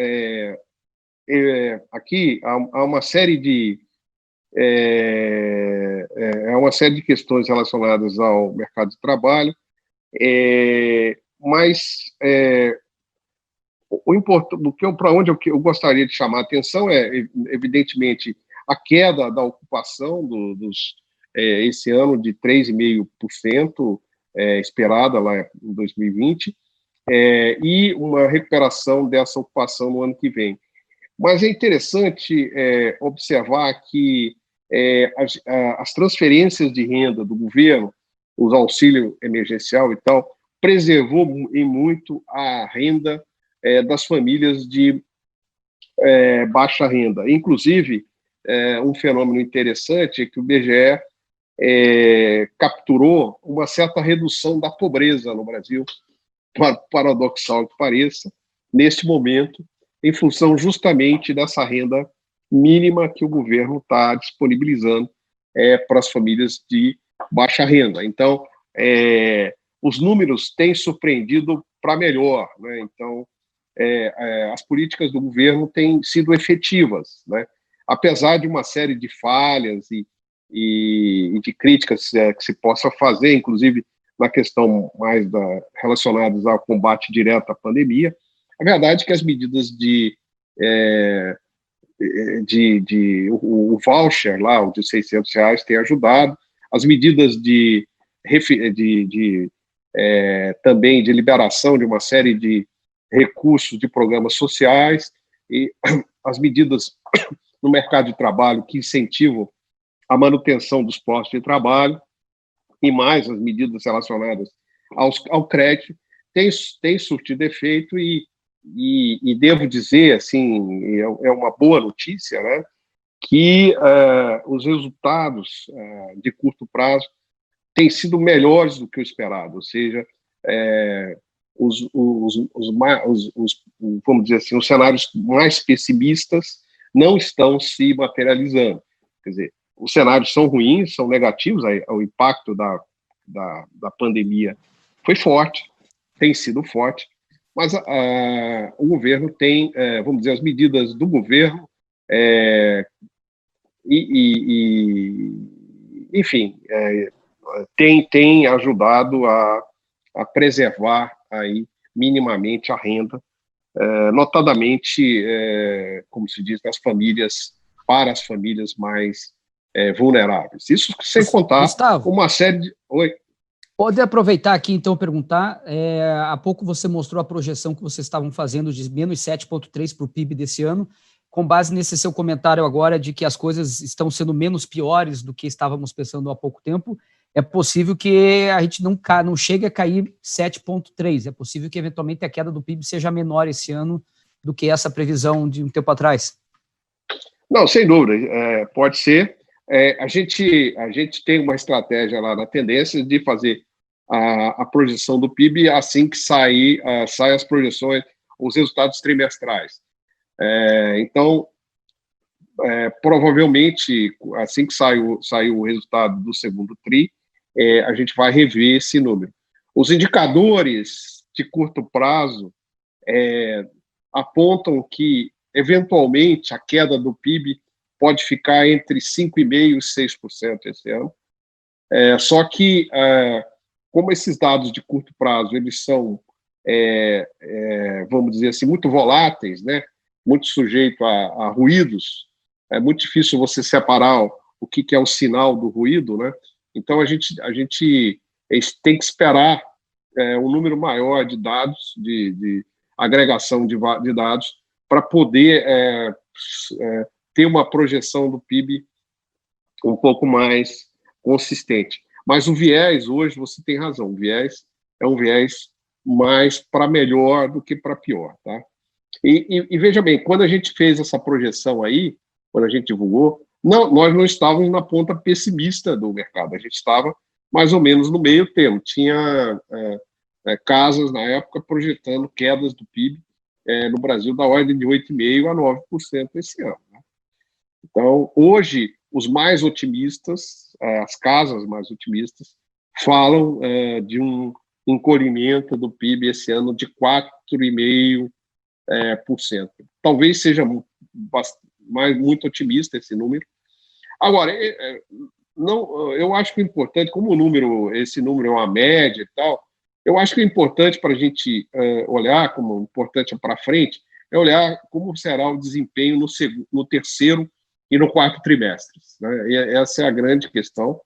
aqui há uma série de questões relacionadas ao mercado de trabalho, mas para onde eu gostaria de chamar a atenção evidentemente, a queda da ocupação esse ano de 3,5% esperada lá em 2020, e uma recuperação dessa ocupação no ano que vem. Mas é interessante observar que as transferências de renda do governo, os auxílios emergencial e tal, preservou em muito a renda das famílias de baixa renda. Inclusive, um fenômeno interessante é que o IBGE capturou uma certa redução da pobreza no Brasil, paradoxal que pareça, neste momento, em função justamente dessa renda mínima que o governo está disponibilizando para as famílias de baixa renda. Então, os números têm surpreendido para melhor, né? Então, as políticas do governo têm sido efetivas, né? Apesar de uma série de falhas e de críticas que se possa fazer, inclusive na questão mais relacionadas ao combate direto à pandemia, a verdade é que as medidas o voucher lá, o de R$600, tem ajudado, as medidas também de liberação de uma série de recursos de programas sociais e as medidas no mercado de trabalho que incentivam a manutenção dos postos de trabalho e mais as medidas relacionadas ao crédito tem surtido efeito e devo dizer, assim, é uma boa notícia, né, que os resultados de curto prazo têm sido melhores do que o esperado, ou seja, vamos dizer assim, os cenários mais pessimistas não estão se materializando. Quer dizer, os cenários são ruins, são negativos, o impacto da pandemia foi forte, tem sido forte, mas o governo tem, vamos dizer, as medidas do governo, enfim, tem ajudado a preservar aí minimamente a renda, notadamente, como se diz, para as famílias mais vulneráveis. Isso sem contar Gustavo, uma série de... Oi? Pode aproveitar aqui, então, perguntar. Há pouco você mostrou a projeção que vocês estavam fazendo de menos 7,3% para o PIB desse ano, com base nesse seu comentário agora de que as coisas estão sendo menos piores do que estávamos pensando há pouco tempo. É possível que a gente não chegue a cair 7,3%. É possível que, eventualmente, a queda do PIB seja menor esse ano do que essa previsão de um tempo atrás. Não, sem dúvida. Pode ser. A gente tem uma estratégia lá na tendência de fazer a projeção do PIB assim que saem as projeções, os resultados trimestrais. Então, provavelmente, assim que sair o resultado do segundo TRI, a gente vai rever esse número. Os indicadores de curto prazo apontam que, eventualmente, a queda do PIB pode ficar entre 5,5% e 6% esse ano. Só que, como esses dados de curto prazo eles são, vamos dizer assim, muito voláteis, né? Muito sujeito a ruídos, é muito difícil você separar o que é o sinal do ruído, né? Então, a gente tem que esperar um número maior de dados, de agregação de dados, para poder ter uma projeção do PIB um pouco mais consistente. Mas o viés, hoje, você tem razão, o viés é um viés mais para melhor do que para pior, tá? E veja bem, quando a gente fez essa projeção aí, quando a gente divulgou, nós não estávamos na ponta pessimista do mercado, a gente estava mais ou menos no meio termo. Tinha casas, na época, projetando quedas do PIB no Brasil da ordem de 8,5% a 9% esse ano, né? Então, hoje, os mais otimistas, as casas mais otimistas, falam de um encolhimento do PIB esse ano de 4,5%. Talvez seja muito otimista esse número. Agora, eu acho que o importante, como esse número é uma média e tal, eu acho que o importante para a gente olhar, como importante para frente, é olhar como será o desempenho no terceiro e no quarto trimestres, né? E essa é a grande questão,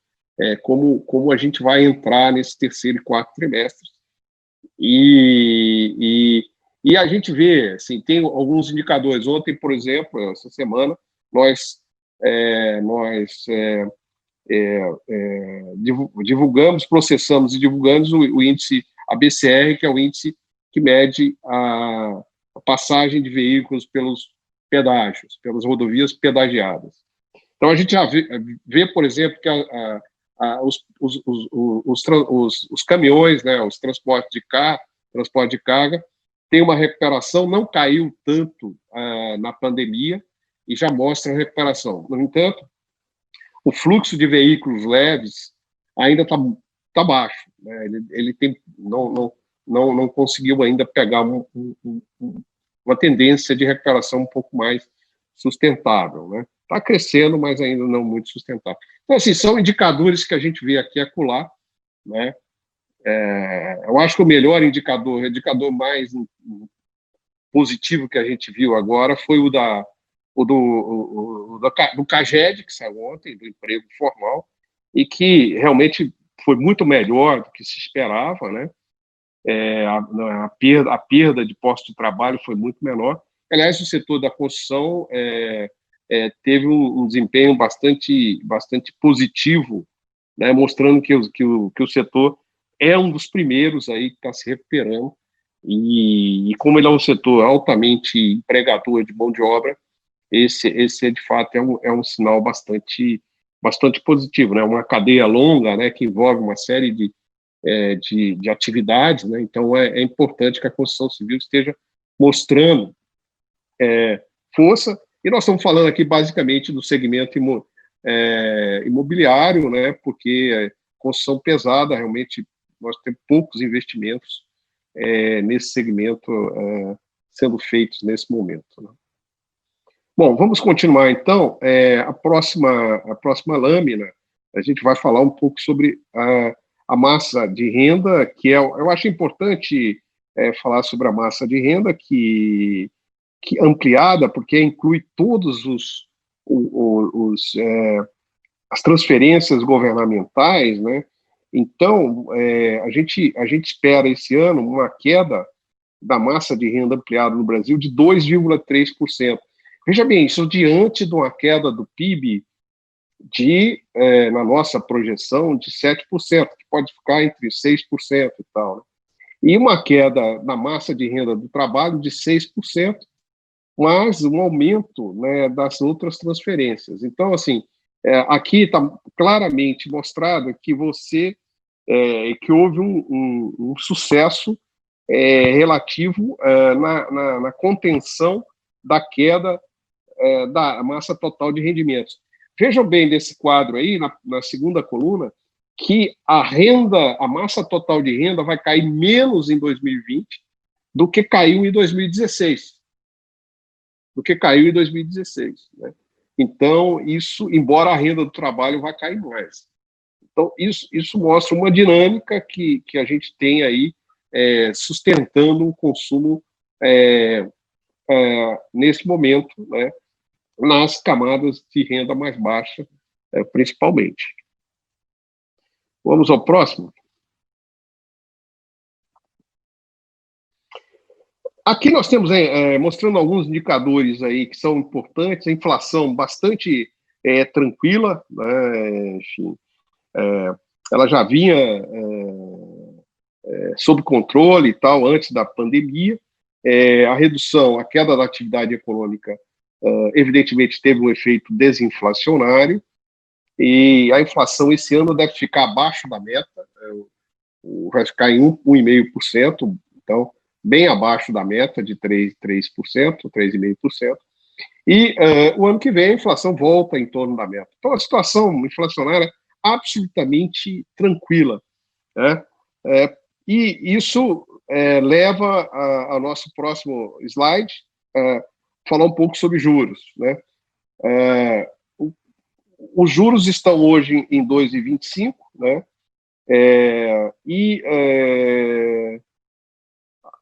como a gente vai entrar nesse terceiro e quarto trimestre. E a gente vê, assim, tem alguns indicadores. Ontem, por exemplo, essa semana, nós divulgamos, processamos e divulgamos o índice ABCR, que é o índice que mede a passagem de veículos pelos pedágios, pelas rodovias pedagiadas. Então, a gente já vê, por exemplo, que os caminhões, né, os transporte de carga, tem uma recuperação, não caiu tanto na pandemia e já mostra a recuperação. No entanto, o fluxo de veículos leves ainda está baixo, né? Ele não conseguiu ainda pegar uma tendência de recuperação um pouco mais sustentável, né? Está crescendo, mas ainda não muito sustentável. Então, assim, são indicadores que a gente vê aqui e acolá, né? Eu acho que o melhor indicador mais positivo que a gente viu agora foi o do CAGED, que saiu ontem, do emprego formal, e que realmente foi muito melhor do que se esperava, né? A perda de postos de trabalho foi muito menor. Aliás, o setor da construção teve um desempenho bastante positivo, né? Mostrando que o setor é um dos primeiros aí que está se recuperando, e como ele é um setor altamente empregador de mão de obra, esse de fato é um sinal bastante positivo, né? Uma cadeia longa, né, que envolve uma série de atividades, né? Então é importante que a construção civil esteja mostrando força, e nós estamos falando aqui basicamente do segmento imobiliário, né? Porque construção pesada, realmente nós temos poucos investimentos nesse segmento sendo feitos nesse momento, né? Bom, vamos continuar então. A próxima lâmina, a gente vai falar um pouco sobre a massa de renda, que eu acho importante falar sobre a massa de renda, que ampliada, porque inclui todos as transferências governamentais, né? Então, a gente espera esse ano uma queda da massa de renda ampliada no Brasil de 2,3%. Veja bem, isso diante de uma queda do PIB na nossa projeção, de 7%, que pode ficar entre 6% e tal, né? E uma queda na massa de renda do trabalho de 6%, mas um aumento, né, das outras transferências. Então, assim, aqui está claramente mostrado que que houve um sucesso relativo na contenção da queda da massa total de rendimentos. Vejam bem desse quadro aí, na segunda coluna, que a massa total de renda vai cair menos em 2020 do que caiu em 2016. Né? Então, isso, embora a renda do trabalho vá cair mais. Então, isso mostra uma dinâmica que a gente tem aí sustentando o consumo nesse momento, né, nas camadas de renda mais baixa, principalmente. Vamos ao próximo. Aqui nós temos mostrando alguns indicadores aí que são importantes, a inflação bastante tranquila, né, enfim, ela já vinha sob controle e tal antes da pandemia. A redução, a queda da atividade econômica, evidentemente teve um efeito desinflacionário, e a inflação esse ano deve ficar abaixo da meta, vai ficar em 1,5%, então bem abaixo da meta de 3,5%, e o ano que vem a inflação volta em torno da meta. Então a situação inflacionária é absolutamente tranquila, né? E isso leva ao nosso próximo slide, falar um pouco sobre juros, né? Os juros estão hoje em 2,25, né?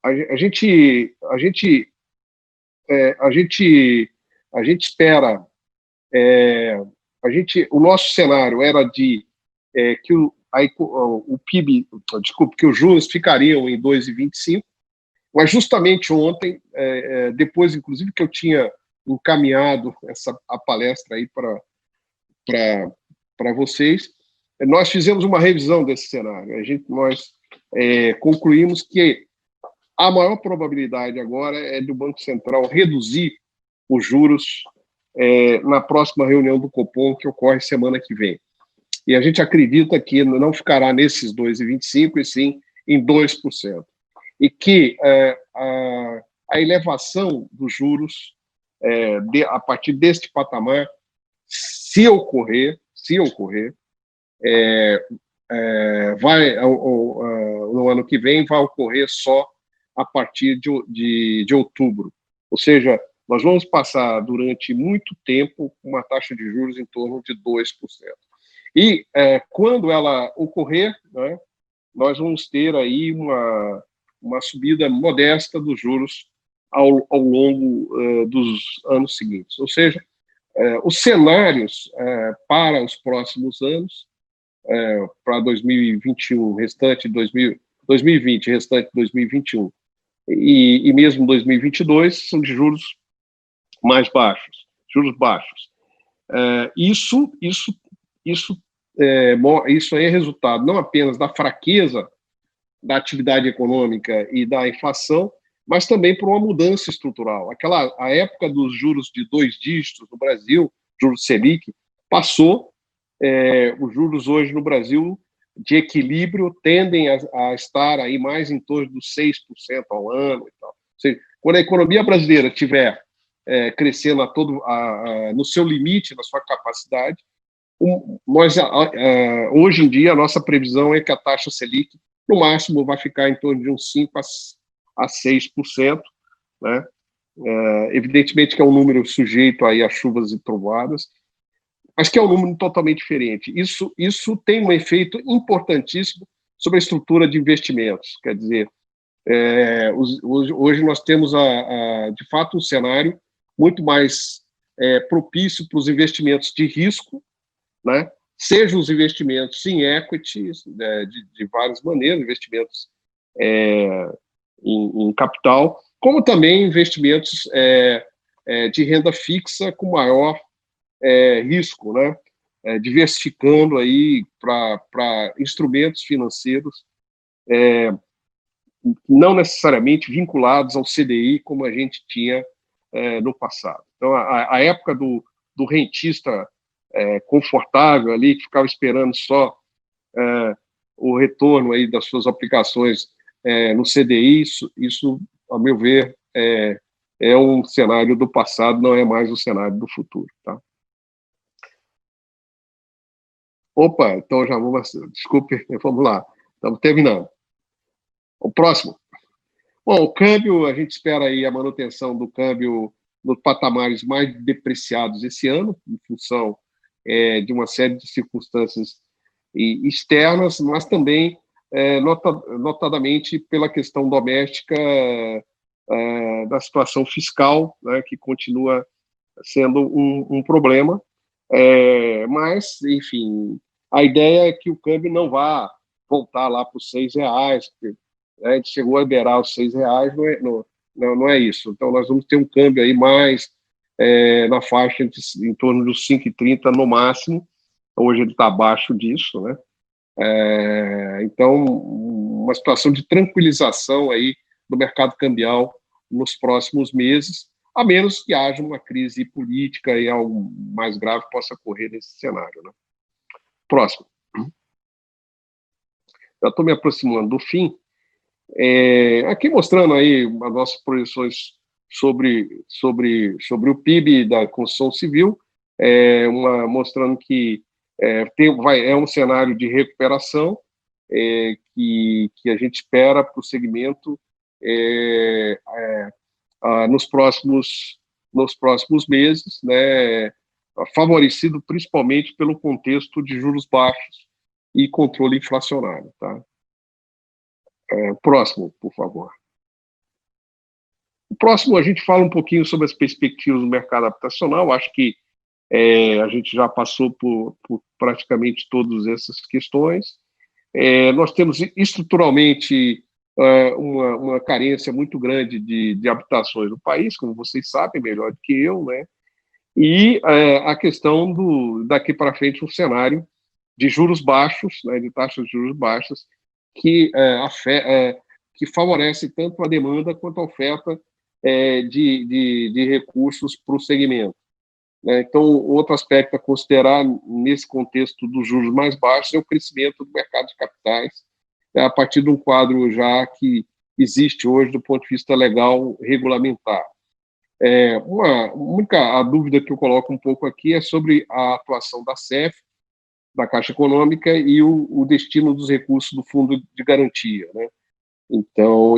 A gente espera, o nosso cenário era de que o PIB, desculpe, que os juros ficariam em 2,25, mas justamente ontem, depois, inclusive, que eu tinha encaminhado a palestra aí para vocês, nós fizemos uma revisão desse cenário. Nós concluímos que a maior probabilidade agora é do Banco Central reduzir os juros na próxima reunião do Copom, que ocorre semana que vem. E a gente acredita que não ficará nesses 2,25%, e sim em 2%. E que a elevação dos juros a partir deste patamar, se ocorrer, no ano que vem, vai ocorrer só a partir de outubro. Ou seja, nós vamos passar durante muito tempo uma taxa de juros em torno de 2%. E quando ela ocorrer, né, nós vamos ter aí uma subida modesta dos juros ao longo dos anos seguintes. Ou seja, os cenários para os próximos anos, para 2021, restante 2020, restante 2021 e mesmo 2022, são de juros mais baixos, juros baixos. Isso é resultado não apenas da fraqueza da atividade econômica e da inflação, mas também por uma mudança estrutural. A época dos juros de 2 dígitos no Brasil, juros Selic, passou. Os juros hoje no Brasil, de equilíbrio, tendem a estar aí mais em torno dos 6% ao ano. E tal. Ou seja, quando a economia brasileira estiver crescendo no seu limite, na sua capacidade, hoje em dia, a nossa previsão é que a taxa Selic, no máximo, vai ficar em torno de uns 5% a 6%, né? Evidentemente que é um número sujeito aí a chuvas e trovoadas, mas que é um número totalmente diferente. Isso tem um efeito importantíssimo sobre a estrutura de investimentos. Quer dizer, hoje nós temos, de fato, um cenário muito mais propício para os investimentos de risco, né? Sejam os investimentos em equities, de várias maneiras, investimentos em capital, como também investimentos de renda fixa com maior risco, né? Diversificando aí para instrumentos financeiros não necessariamente vinculados ao CDI, como a gente tinha no passado. Então, a época do rentista confortável ali, que ficava esperando só o retorno aí das suas aplicações no CDI, isso, a meu ver, é um cenário do passado, não é mais o cenário do futuro. Tá? Opa, então já vamos... Desculpe, vamos lá. Estamos terminando. O próximo. Bom, o câmbio, a gente espera aí a manutenção do câmbio nos patamares mais depreciados esse ano, em função de uma série de circunstâncias externas, mas também, notadamente, pela questão doméstica da situação fiscal, né, que continua sendo um problema. Mas, enfim, a ideia é que o câmbio não vá voltar lá para os R$6, porque a gente chegou a liberar os R$6, não é isso. Então, nós vamos ter um câmbio aí mais na faixa em torno dos 5,30 no máximo. Hoje ele está abaixo disso, né? Então, uma situação de tranquilização aí do mercado cambial nos próximos meses, a menos que haja uma crise política e algo mais grave possa ocorrer nesse cenário, né? Próximo. Já estou me aproximando do fim. Aqui mostrando aí as nossas projeções sobre o PIB da construção civil, mostrando que é um cenário de recuperação que a gente espera para o segmento nos próximos meses, né, favorecido principalmente pelo contexto de juros baixos e controle inflacionário. Tá? Próximo, por favor. O próximo, a gente fala um pouquinho sobre as perspectivas do mercado habitacional. Acho que a gente já passou por praticamente todas essas questões. Nós temos estruturalmente uma carência muito grande de habitações no país, como vocês sabem melhor do que eu, né? E a questão daqui para frente, um cenário de juros baixos, né, de taxas de juros baixas, que favorece tanto a demanda quanto a oferta de recursos para o segmento. Então, outro aspecto a considerar nesse contexto dos juros mais baixos é o crescimento do mercado de capitais, a partir de um quadro já que existe hoje do ponto de vista legal regulamentar. A dúvida que eu coloco um pouco aqui é sobre a atuação da CEF, da Caixa Econômica, e o destino dos recursos do Fundo de Garantia, né? Então,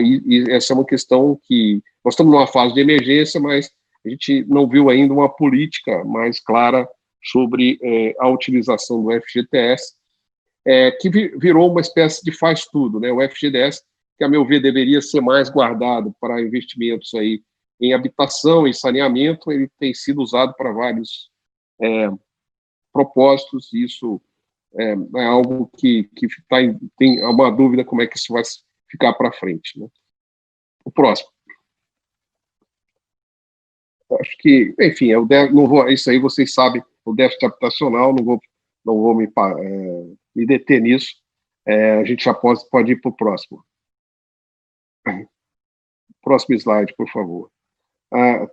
essa é uma questão que nós estamos numa fase de emergência, mas a gente não viu ainda uma política mais clara sobre a utilização do FGTS, que virou uma espécie de faz-tudo, né? O FGTS, que, a meu ver, deveria ser mais guardado para investimentos aí em habitação, em saneamento, ele tem sido usado para vários propósitos, e isso é algo que tem uma dúvida como é que isso vai ficar para frente, né? O próximo. Acho que, enfim, não vou, isso aí vocês sabem, o déficit habitacional, não vou me deter nisso, a gente já pode ir para o próximo. Próximo slide, por favor.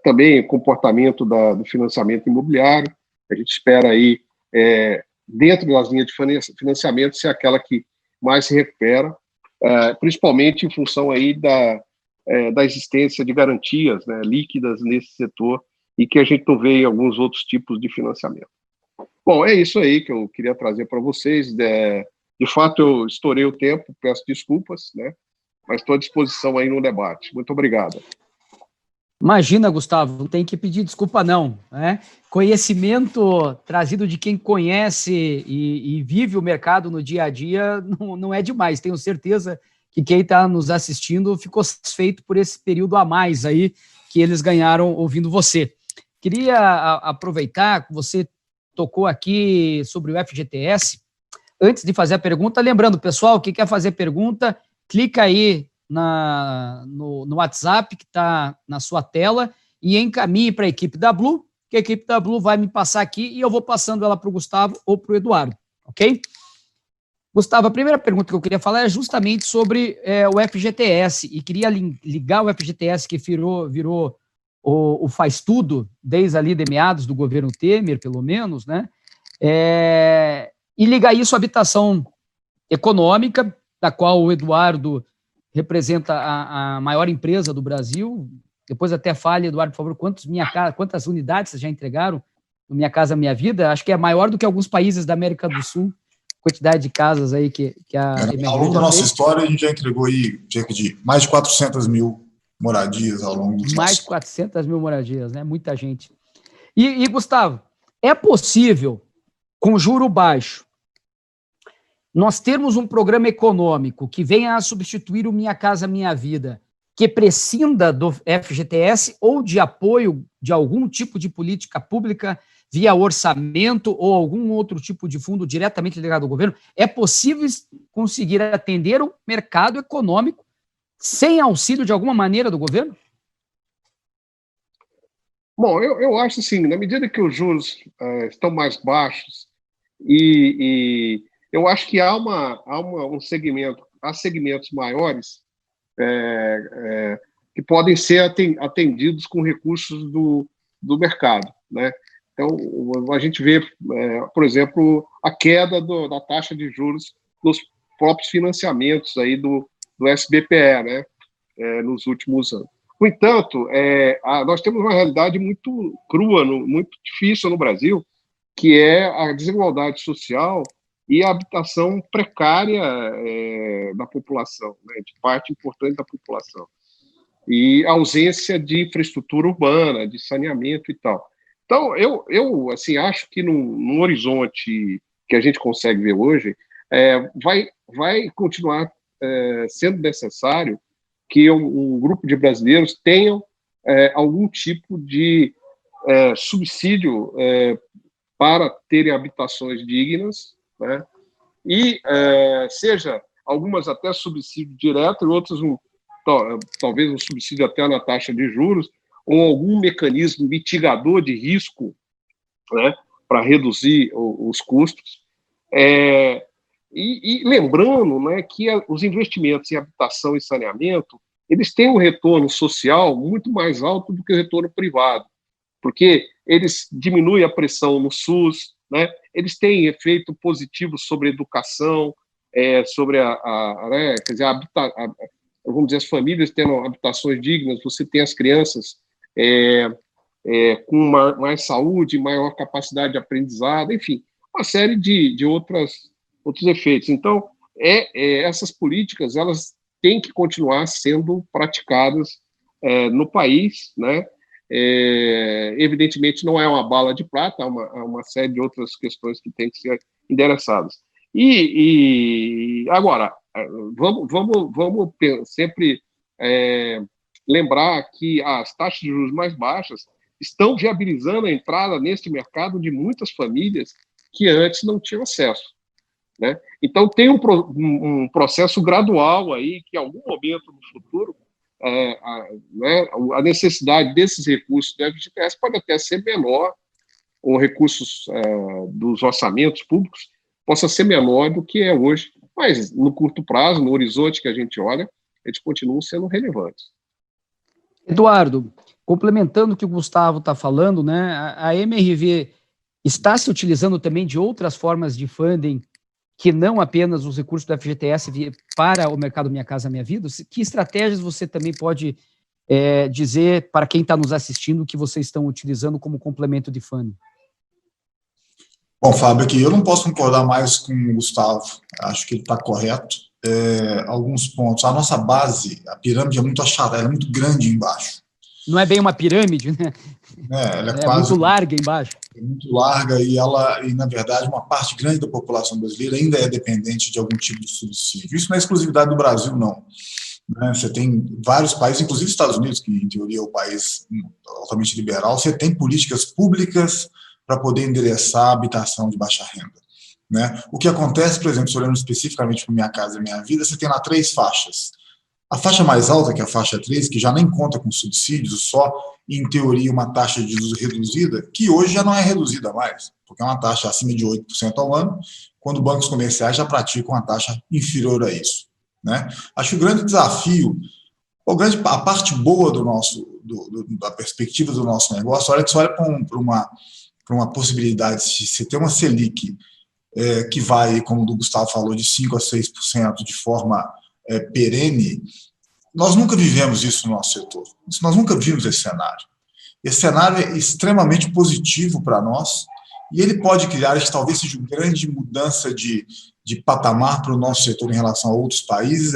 Também o comportamento do financiamento imobiliário, a gente espera aí, dentro das linhas de financiamento, ser aquela que mais se recupera, principalmente em função aí da existência de garantias, né, líquidas nesse setor, e que a gente não vê em alguns outros tipos de financiamento. Bom, é isso aí que eu queria trazer para vocês. De fato, eu estourei o tempo, peço desculpas, né, mas estou à disposição aí no debate. Muito obrigado. Imagina, Gustavo, não tem que pedir desculpa, não, né? Conhecimento trazido de quem conhece e vive o mercado no dia a dia não é demais. Tenho certeza que quem está nos assistindo ficou satisfeito por esse período a mais aí que eles ganharam ouvindo você. Queria aproveitar que você tocou aqui sobre o FGTS. Antes de fazer a pergunta, lembrando, pessoal, que quer fazer pergunta, clica aí no WhatsApp que está na sua tela e encaminhe para a equipe da Blue, que a equipe da Blue vai me passar aqui e eu vou passando ela para o Gustavo ou para o Eduardo, ok? Gustavo, a primeira pergunta que eu queria falar é justamente sobre o FGTS, e queria ligar o FGTS, que virou o faz tudo, desde ali de meados do governo Temer, pelo menos, né? E ligar isso à habitação econômica, da qual o Eduardo representa a maior empresa do Brasil, depois até fale, Eduardo, por favor, quantas unidades vocês já entregaram no Minha Casa Minha Vida? Acho que é maior do que alguns países da América do Sul, quantidade de casas aí que a MRV ao longo da já nossa fez. história, a gente já entregou aí cerca de mais de 400 mil moradias ao longo dos Mais de 400 mil moradias, né? Muita gente. E, Gustavo, é possível, com juro baixo, nós termos um programa econômico que venha a substituir o Minha Casa Minha Vida, que prescinda do FGTS ou de apoio de algum tipo de política pública via orçamento ou algum outro tipo de fundo diretamente ligado ao governo? É possível conseguir atender o mercado econômico sem auxílio de alguma maneira do governo? Bom, eu acho assim, na medida que os juros estão mais baixos e eu acho que há segmentos maiores que podem ser atendidos com recursos do mercado, né? Então, a gente vê, por exemplo, a queda da taxa de juros nos próprios financiamentos aí do SBPE, né? Nos últimos anos. No entanto, nós temos uma realidade muito crua, muito difícil no Brasil, que é a desigualdade social e a habitação precária da população, né, de parte importante da população. E a ausência de infraestrutura urbana, de saneamento e tal. Então, eu assim, acho que no horizonte que a gente consegue ver hoje, vai continuar sendo necessário que um grupo de brasileiros tenham algum tipo de subsídio para terem habitações dignas, né? E seja algumas até subsídio direto e outras talvez um subsídio até na taxa de juros ou algum mecanismo mitigador de risco, né, para reduzir os custos. E lembrando, né, que os investimentos em habitação e saneamento eles têm um retorno social muito mais alto do que o retorno privado, porque eles diminuem a pressão no SUS, né? Eles têm efeito positivo sobre a educação, sobre né? Quer dizer, vamos dizer, as famílias tendo habitações dignas, você tem as crianças com mais saúde, maior capacidade de aprendizado, enfim, uma série de outros efeitos. Então, essas políticas elas têm que continuar sendo praticadas no país, né? Evidentemente não é uma bala de prata, há uma série de outras questões que têm que ser endereçadas. E agora, vamos sempre lembrar que as taxas de juros mais baixas estão viabilizando a entrada neste mercado de muitas famílias que antes não tinham acesso, né? Então, tem um processo gradual aí que, em algum momento no futuro, a necessidade desses recursos do FGTS pode até ser menor, ou recursos dos orçamentos públicos possa ser menor do que é hoje, mas no curto prazo, no horizonte que a gente olha, eles continuam sendo relevantes. Eduardo, complementando o que o Gustavo está falando, né, a MRV está se utilizando também de outras formas de funding que não apenas os recursos do FGTS para o mercado Minha Casa Minha Vida? Que estratégias você também pode dizer para quem está nos assistindo que vocês estão utilizando como complemento de funding? Bom, Fábio, aqui eu não posso concordar mais com o Gustavo, acho que ele está correto. Alguns pontos. A nossa base, a pirâmide é muito acharada, ela é muito grande embaixo. Não é bem uma pirâmide, né? Ela é quase muito larga embaixo. É muito larga e na verdade, uma parte grande da população brasileira ainda é dependente de algum tipo de subsídio. Isso não é exclusividade do Brasil, não. Você tem vários países, inclusive Estados Unidos, que em teoria é o país altamente liberal, você tem políticas públicas para poder endereçar a habitação de baixa renda, né? O que acontece, por exemplo, se olhando especificamente para Minha Casa Minha Vida, você tem lá 3 faixas. A faixa mais alta, que é a faixa 3, que já nem conta com subsídios, só, em teoria, uma taxa de juros reduzida, que hoje já não é reduzida mais, porque é uma taxa acima de 8% ao ano, quando bancos comerciais já praticam uma taxa inferior a isso, né? Acho que o grande desafio, a parte boa da perspectiva do nosso negócio, olha que você olha para uma possibilidade de você ter uma Selic que vai, como o Gustavo falou, de 5% a 6% de forma perene, Nós nunca vivemos isso no nosso setor. Nós nunca vimos esse cenário. Esse cenário é extremamente positivo para nós e ele pode criar, acho que talvez seja uma grande mudança de patamar para o nosso setor em relação a outros países,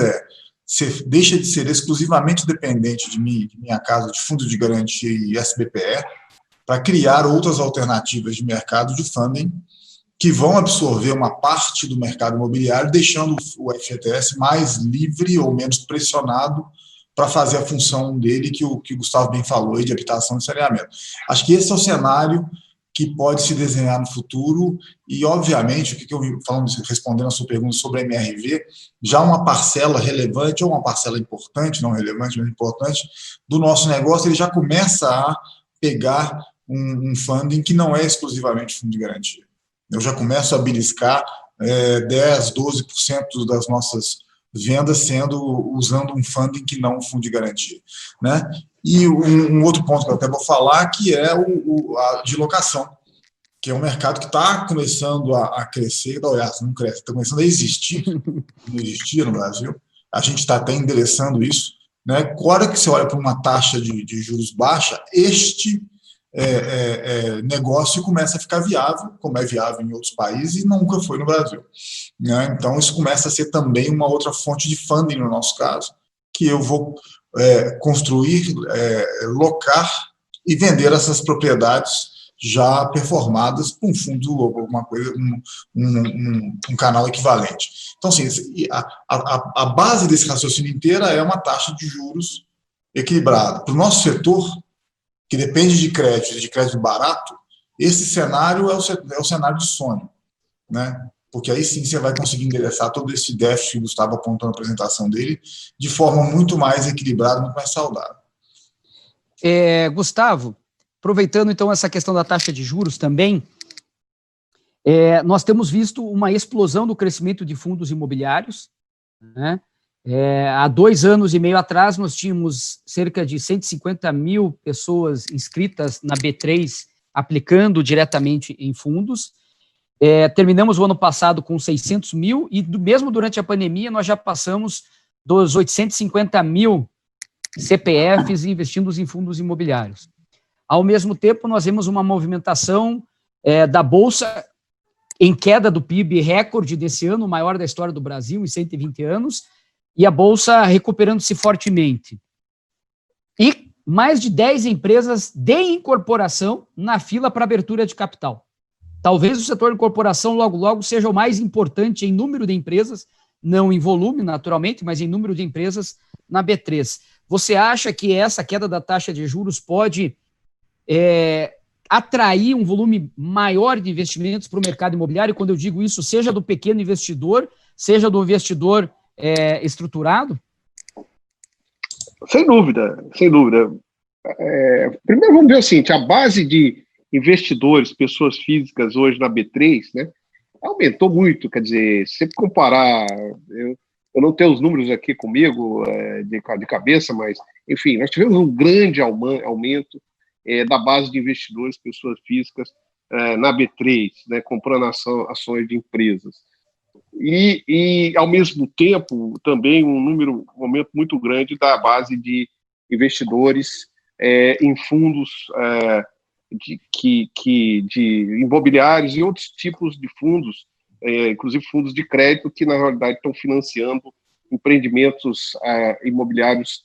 você deixa de ser exclusivamente dependente de minha casa, de fundo de garantia e SBPE, para criar outras alternativas de mercado de funding que vão absorver uma parte do mercado imobiliário, deixando o FGTS mais livre ou menos pressionado para fazer a função dele, que o Gustavo bem falou, de habitação e saneamento. Acho que esse é o cenário que pode se desenhar no futuro e, obviamente, o que eu falando, respondendo a sua pergunta sobre a MRV, já uma parcela relevante, ou uma parcela importante, não relevante, mas importante, do nosso negócio, ele já começa a pegar um funding que não é exclusivamente fundo de garantia. Eu já começo a beliscar 10%, 12% das nossas vendas usando um funding que não um fundo de garantia, né? E um outro ponto que eu até vou falar, que é a de locação, que é um mercado que está começando a crescer, aliás, não cresce, está começando a existir, não existia no Brasil, a gente está até endereçando isso, né? Agora que você olha para uma taxa de juros baixa, este negócio começa a ficar viável, como é viável em outros países e nunca foi no Brasil, né? Então, isso começa a ser também uma outra fonte de funding no nosso caso, que eu vou construir, locar e vender essas propriedades já performadas por um fundo ou alguma coisa, um canal equivalente. Então, assim, a base desse raciocínio inteira é uma taxa de juros equilibrada. Para o nosso setor, que depende de crédito barato, esse cenário é o cenário de sonho, né? Porque aí sim você vai conseguir endereçar todo esse déficit que o Gustavo apontou na apresentação dele de forma muito mais equilibrada, muito mais saudável. Gustavo, aproveitando então essa questão da taxa de juros também, nós temos visto uma explosão do crescimento de fundos imobiliários, né? Há 2 anos e meio atrás, nós tínhamos cerca de 150 mil pessoas inscritas na B3, aplicando diretamente em fundos. Terminamos o ano passado com 600 mil e, mesmo durante a pandemia, nós já passamos dos 850 mil CPFs investindo em fundos imobiliários. Ao mesmo tempo, nós vemos uma movimentação da Bolsa em queda do PIB recorde desse ano, o maior da história do Brasil, em 120 anos, e a Bolsa recuperando-se fortemente. E mais de 10 empresas de incorporação na fila para abertura de capital. Talvez o setor de incorporação logo, logo seja o mais importante em número de empresas, não em volume, naturalmente, mas em número de empresas na B3. Você acha que essa queda da taxa de juros pode atrair um volume maior de investimentos para o mercado imobiliário? Quando eu digo isso, seja do pequeno investidor, seja do investidor estruturado? Sem dúvida, sem dúvida. Primeiro vamos ver o seguinte, a base de investidores, pessoas físicas hoje na B3, né, aumentou muito, quer dizer, se você comparar, eu não tenho os números aqui comigo de cabeça, mas, enfim, nós tivemos um grande aumento da base de investidores, pessoas físicas, na B3, né, comprando ações de empresas. E, ao mesmo tempo, também um aumento muito grande da base de investidores em fundos de imobiliários e outros tipos de fundos, inclusive fundos de crédito, que, na realidade, estão financiando empreendimentos imobiliários,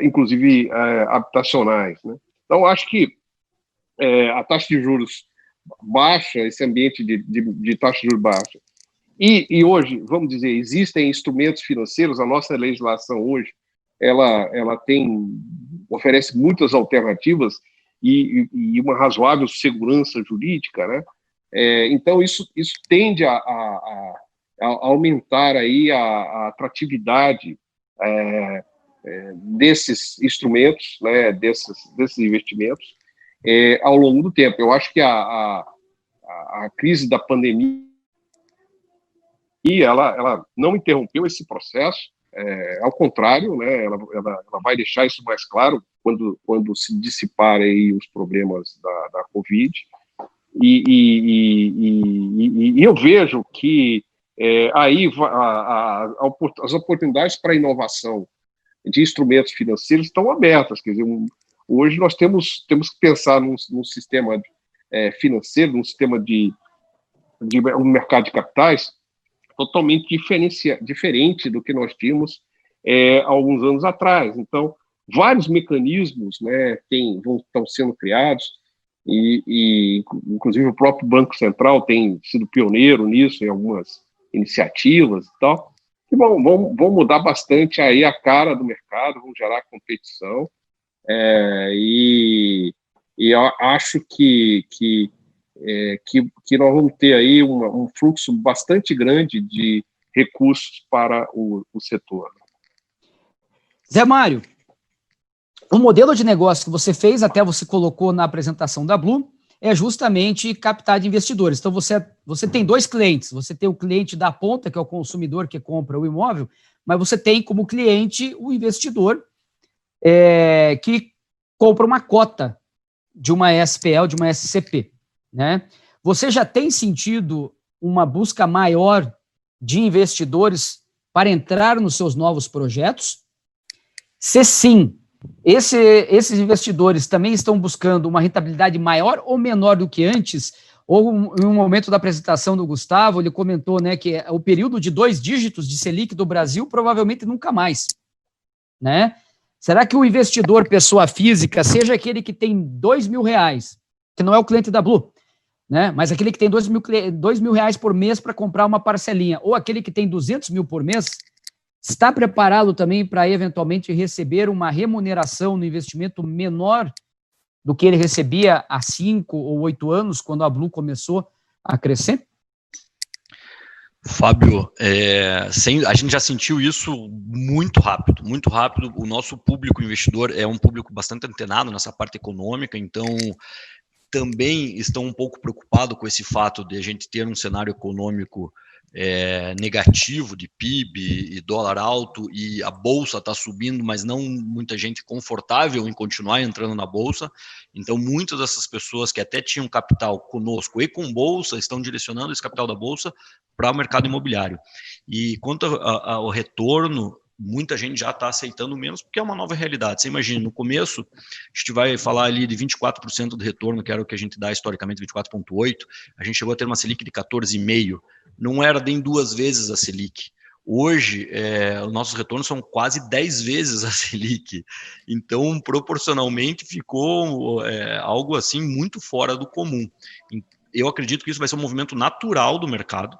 inclusive habitacionais, né? Então, acho que a taxa de juros baixa, esse ambiente de taxa de juros baixa, e hoje, vamos dizer, existem instrumentos financeiros, a nossa legislação hoje, ela oferece muitas alternativas e uma razoável segurança jurídica, né? Então, isso tende a aumentar aí a atratividade desses instrumentos, né, desses investimentos, ao longo do tempo. Eu acho que a crise da pandemia ela não interrompeu esse processo, ao contrário, né, ela vai deixar isso mais claro quando se dissiparem aí os problemas da Covid. E eu vejo que aí as oportunidades para inovação de instrumentos financeiros estão abertas. Quer dizer, hoje nós temos que pensar num sistema financeiro, num sistema de um mercado de capitais totalmente diferente do que nós tínhamos há alguns anos atrás. Então, vários mecanismos, né, estão sendo criados, e inclusive o próprio Banco Central tem sido pioneiro nisso, em algumas iniciativas e tal, que vão mudar bastante aí a cara do mercado, vão gerar competição, e eu acho que nós vamos ter aí um fluxo bastante grande de recursos para o setor. Zé Mário, o modelo de negócio que você fez, até você colocou na apresentação da Blue, é justamente captar de investidores. Então, você tem dois clientes. Você tem o cliente da ponta, que é o consumidor que compra o imóvel, mas você tem como cliente o investidor que compra uma cota de uma SPL, de uma SCP. Né? Você já tem sentido uma busca maior de investidores para entrar nos seus novos projetos? Se sim, esses investidores também estão buscando uma rentabilidade maior ou menor do que antes? Ou em um momento da apresentação do Gustavo, ele comentou, né, que o período de 2 dígitos de Selic do Brasil provavelmente nunca mais. Né? Será que o investidor, pessoa física, seja aquele que tem R$2.000, que não é o cliente da Blue, né, mas aquele que tem R$2.000 por mês para comprar uma parcelinha, ou aquele que tem 200 mil por mês, está preparado também para eventualmente receber uma remuneração no investimento menor do que ele recebia há 5 ou 8 anos, quando a Blue começou a crescer? Fábio, a gente já sentiu isso muito rápido, muito rápido. O nosso público investidor é um público bastante antenado nessa parte econômica, então também estão um pouco preocupados com esse fato de a gente ter um cenário econômico negativo de PIB e dólar alto, e a bolsa está subindo, mas não muita gente confortável em continuar entrando na bolsa. Então, muitas dessas pessoas que até tinham capital conosco e com bolsa estão direcionando esse capital da bolsa para o mercado imobiliário. E quanto ao retorno, muita gente já está aceitando menos, porque é uma nova realidade. Você imagina, no começo, a gente vai falar ali de 24% do retorno, que era o que a gente dá historicamente, 24,8%, a gente chegou a ter uma Selic de 14,5%, não era nem 2 vezes a Selic. Hoje, os nossos retornos são quase 10 vezes a Selic. Então, proporcionalmente, ficou algo assim muito fora do comum. Eu acredito que isso vai ser um movimento natural do mercado,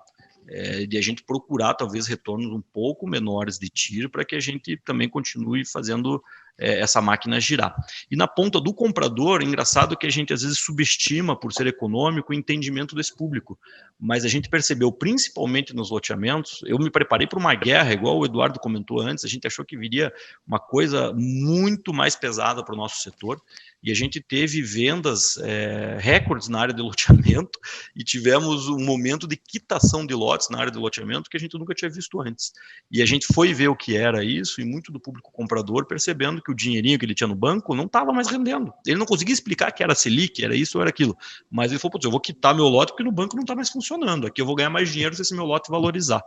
de a gente procurar talvez retornos um pouco menores de tiro, para que a gente também continue fazendo essa máquina girar. E na ponta do comprador, engraçado que a gente às vezes subestima, por ser econômico, o entendimento desse público, mas a gente percebeu, principalmente nos loteamentos, eu me preparei para uma guerra, igual o Eduardo comentou antes, a gente achou que viria uma coisa muito mais pesada para o nosso setor, e a gente teve vendas recordes na área de loteamento, e tivemos um momento de quitação de lotes na área de loteamento que a gente nunca tinha visto antes. E a gente foi ver o que era isso, e muito do público comprador percebendo que o dinheirinho que ele tinha no banco não estava mais rendendo. Ele não conseguia explicar que era Selic, era isso ou era aquilo. Mas ele falou, eu vou quitar meu lote porque no banco não está mais funcionando. Aqui eu vou ganhar mais dinheiro se esse meu lote valorizar.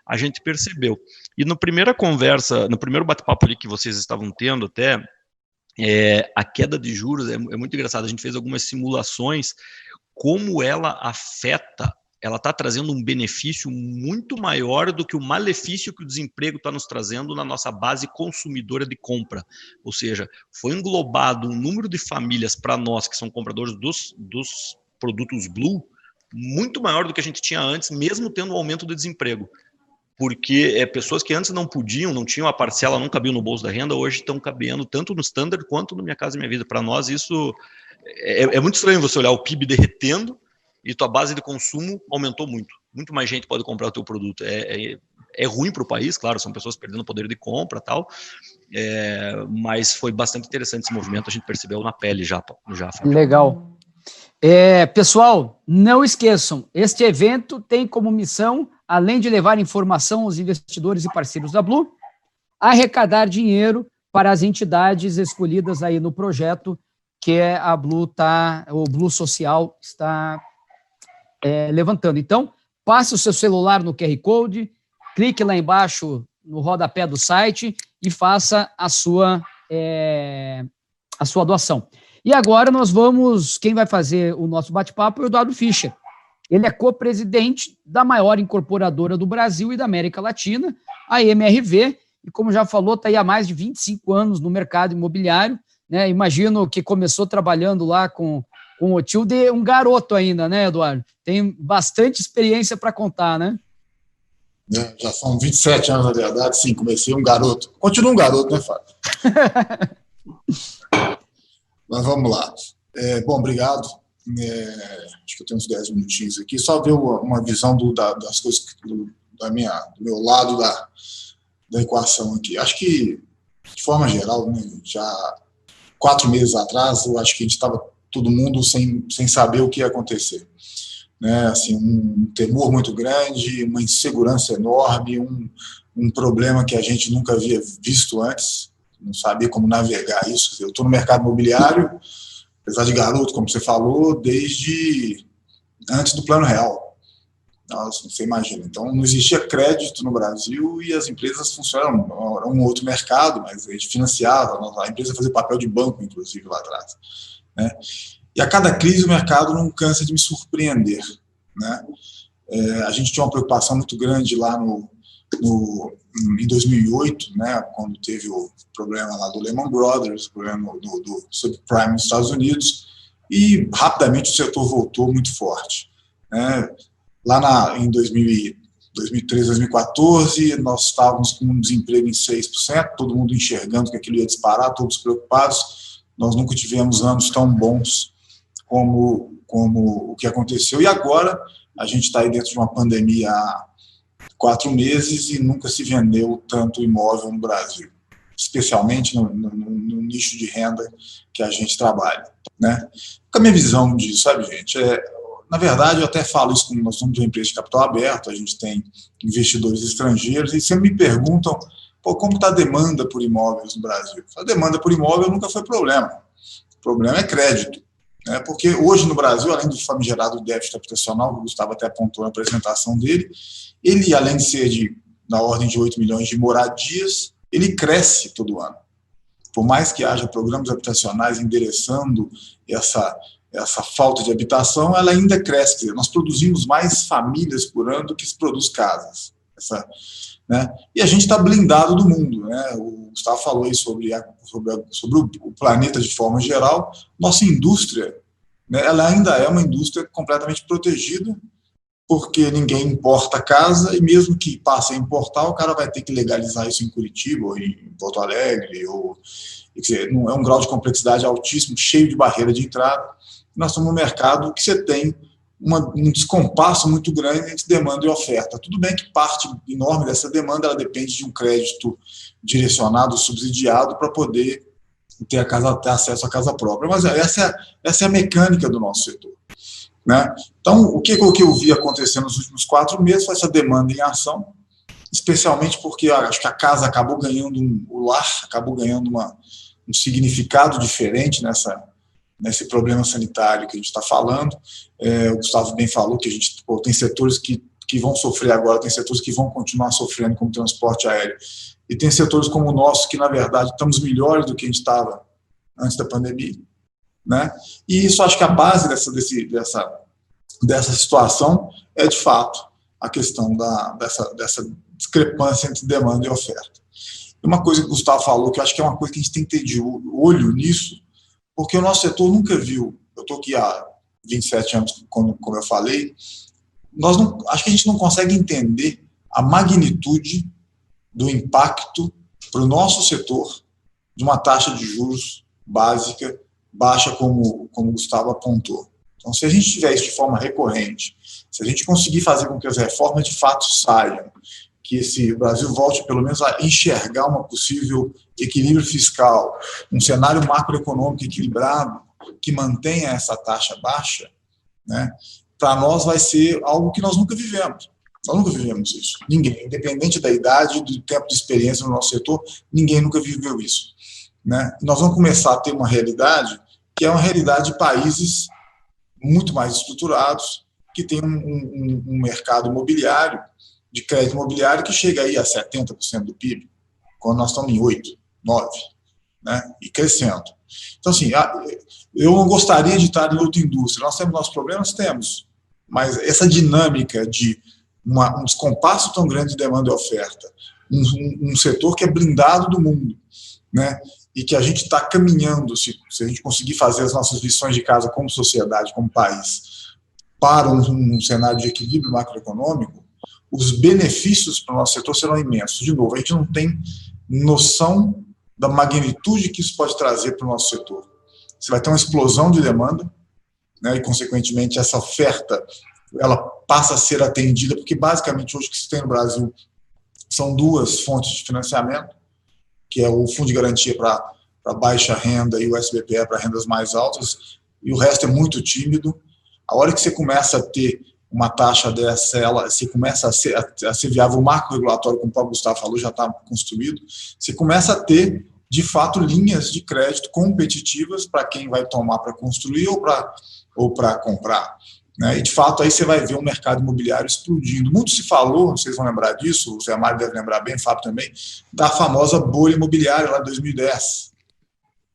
A gente percebeu. E na primeira conversa, no primeiro bate-papo ali que vocês estavam tendo até, a queda de juros é muito engraçado. A gente fez algumas simulações, como ela afeta. Ela está trazendo um benefício muito maior do que o malefício que o desemprego está nos trazendo na nossa base consumidora de compra. Ou seja, foi englobado um número de famílias para nós, que são compradores dos produtos Blue, muito maior do que a gente tinha antes, mesmo tendo um aumento do desemprego. Porque pessoas que antes não podiam, não tinham a parcela, não cabiam no bolso da renda, hoje estão cabendo tanto no Standard quanto no Minha Casa Minha Vida. Para nós, isso é muito estranho, você olhar o PIB derretendo e tua base de consumo aumentou muito. Muito mais gente pode comprar o teu produto. É ruim para o país, claro, são pessoas perdendo poder de compra e tal, mas foi bastante interessante esse movimento, a gente percebeu na pele já. Legal. Pessoal, não esqueçam, este evento tem como missão, além de levar informação aos investidores e parceiros da Blue, arrecadar dinheiro para as entidades escolhidas aí no projeto que a Blue o Blue Social está levantando. Então, passe o seu celular no QR Code, clique lá embaixo no rodapé do site e faça a sua doação. E agora quem vai fazer o nosso bate-papo é o Eduardo Fischer. Ele é co-presidente da maior incorporadora do Brasil e da América Latina, a MRV, e como já falou, está aí há mais de 25 anos no mercado imobiliário, né? Imagino que começou trabalhando lá com o tio de um garoto ainda, né, Eduardo? Tem bastante experiência para contar, né? Já são 27 anos, na verdade, sim, comecei um garoto. Continuo um garoto, né, Fábio? Mas vamos lá. Bom, obrigado. Acho que eu tenho uns 10 minutinhos aqui. Só ver uma visão das coisas do meu lado da equação aqui. Acho que, de forma geral, né, já 4 meses atrás, eu acho que a gente estava todo mundo sem saber o que ia acontecer. Né, assim, um temor muito grande, uma insegurança enorme, um problema que a gente nunca havia visto antes, não sabia como navegar isso. Eu estou no mercado imobiliário, apesar de garoto, como você falou, desde antes do Plano Real. Nossa, você imagina. Então, não existia crédito no Brasil e as empresas funcionavam, era um outro mercado, mas a gente financiava, a empresa fazia papel de banco, inclusive, lá atrás. Né? E a cada crise o mercado não cansa de me surpreender. Né? A gente tinha uma preocupação muito grande lá em 2008, né, quando teve o problema lá do Lehman Brothers, o problema do subprime nos Estados Unidos, e rapidamente o setor voltou muito forte. Né? Lá em 2013, 2014, nós estávamos com um desemprego em 6%, todo mundo enxergando que aquilo ia disparar, todos preocupados. Nós nunca tivemos anos tão bons como o que aconteceu. E agora a gente está aí dentro de uma pandemia há 4 meses e nunca se vendeu tanto imóvel no Brasil, especialmente no nicho de renda que a gente trabalha. Né? A minha visão disso, sabe, gente, na verdade, eu até falo isso como nós somos uma empresa de capital aberto, a gente tem investidores estrangeiros e sempre me perguntam como está a demanda por imóveis no Brasil. A demanda por imóvel nunca foi problema. O problema é crédito. Né? Porque hoje no Brasil, além do famigerado déficit habitacional, que o Gustavo até apontou na apresentação dele, ele, além de ser na ordem de 8 milhões de moradias, ele cresce todo ano. Por mais que haja programas habitacionais endereçando essa falta de habitação, ela ainda cresce. Quer dizer, nós produzimos mais famílias por ano do que se produz casas. Né? E a gente está blindado do mundo. Né? O Gustavo falou aí sobre o planeta de forma geral. Nossa indústria, né, ela ainda é uma indústria completamente protegida, porque ninguém importa casa, e mesmo que passe a importar, o cara vai ter que legalizar isso em Curitiba, ou em Porto Alegre, quer dizer, não é um grau de complexidade altíssimo, cheio de barreira de entrada. Nós somos um mercado que você tem um descompasso muito grande entre demanda e oferta. Tudo bem que parte enorme dessa demanda ela depende de um crédito direcionado, subsidiado, para poder ter acesso à casa própria. Mas essa é a mecânica do nosso setor. Né? Então, o que eu vi acontecer nos últimos 4 meses foi essa demanda em ação, especialmente porque acho que a casa acabou ganhando, o lar acabou ganhando um significado diferente nesse problema sanitário que a gente está falando. O Gustavo bem falou que a gente tem setores que vão sofrer agora, tem setores que vão continuar sofrendo, como transporte aéreo, e tem setores como o nosso que, na verdade, estamos melhores do que a gente estava antes da pandemia. Né? E isso, acho que a base dessa situação é, de fato, a questão dessa discrepância entre demanda e oferta. E uma coisa que o Gustavo falou, que eu acho que é uma coisa que a gente tem que ter de olho nisso, porque o nosso setor nunca viu, eu estou aqui há 27 anos, como eu falei, acho que a gente não consegue entender a magnitude do impacto para o nosso setor de uma taxa de juros básica baixa, como o Gustavo apontou. Então, se a gente tiver isso de forma recorrente, se a gente conseguir fazer com que as reformas de fato saiam, que o Brasil volte pelo menos a enxergar um possível equilíbrio fiscal, um cenário macroeconômico equilibrado, que mantenha essa taxa baixa, né, para nós vai ser algo que nós nunca vivemos. Nós nunca vivemos isso. Ninguém, independente da idade, do tempo de experiência no nosso setor, ninguém nunca viveu isso. Né? Nós vamos começar a ter uma realidade que é uma realidade de países muito mais estruturados, que tem um mercado imobiliário, de crédito imobiliário, que chega aí a 70% do PIB. quando nós estamos em 8, 9, né? E crescendo. Então, assim, eu não gostaria de estar em outra indústria. Nós temos nossos problemas? Temos. Mas essa dinâmica de um descompasso tão grande de demanda e oferta, um setor que é blindado do mundo, né? E que a gente está caminhando, se a gente conseguir fazer as nossas lições de casa como sociedade, como país, para um cenário de equilíbrio macroeconômico, os benefícios para o nosso setor serão imensos. De novo, a gente não tem noção da magnitude que isso pode trazer para o nosso setor. Você vai ter uma explosão de demanda, né, e, consequentemente, essa oferta ela passa a ser atendida, porque, basicamente, hoje o que se tem no Brasil são duas fontes de financiamento, que é o Fundo de Garantia para baixa renda e o SBPE para rendas mais altas, e o resto é muito tímido. A hora que você começa a ter uma taxa dessa, você começa a ser viável, o marco regulatório, como o próprio Gustavo falou, já está construído, você começa a ter, de fato, linhas de crédito competitivas para quem vai tomar para construir ou para comprar, né? E, de fato, aí você vai ver um mercado imobiliário explodindo. Muito se falou, vocês vão lembrar disso, o Zé Mário deve lembrar bem, o Fábio também, da famosa bolha imobiliária lá de 2010.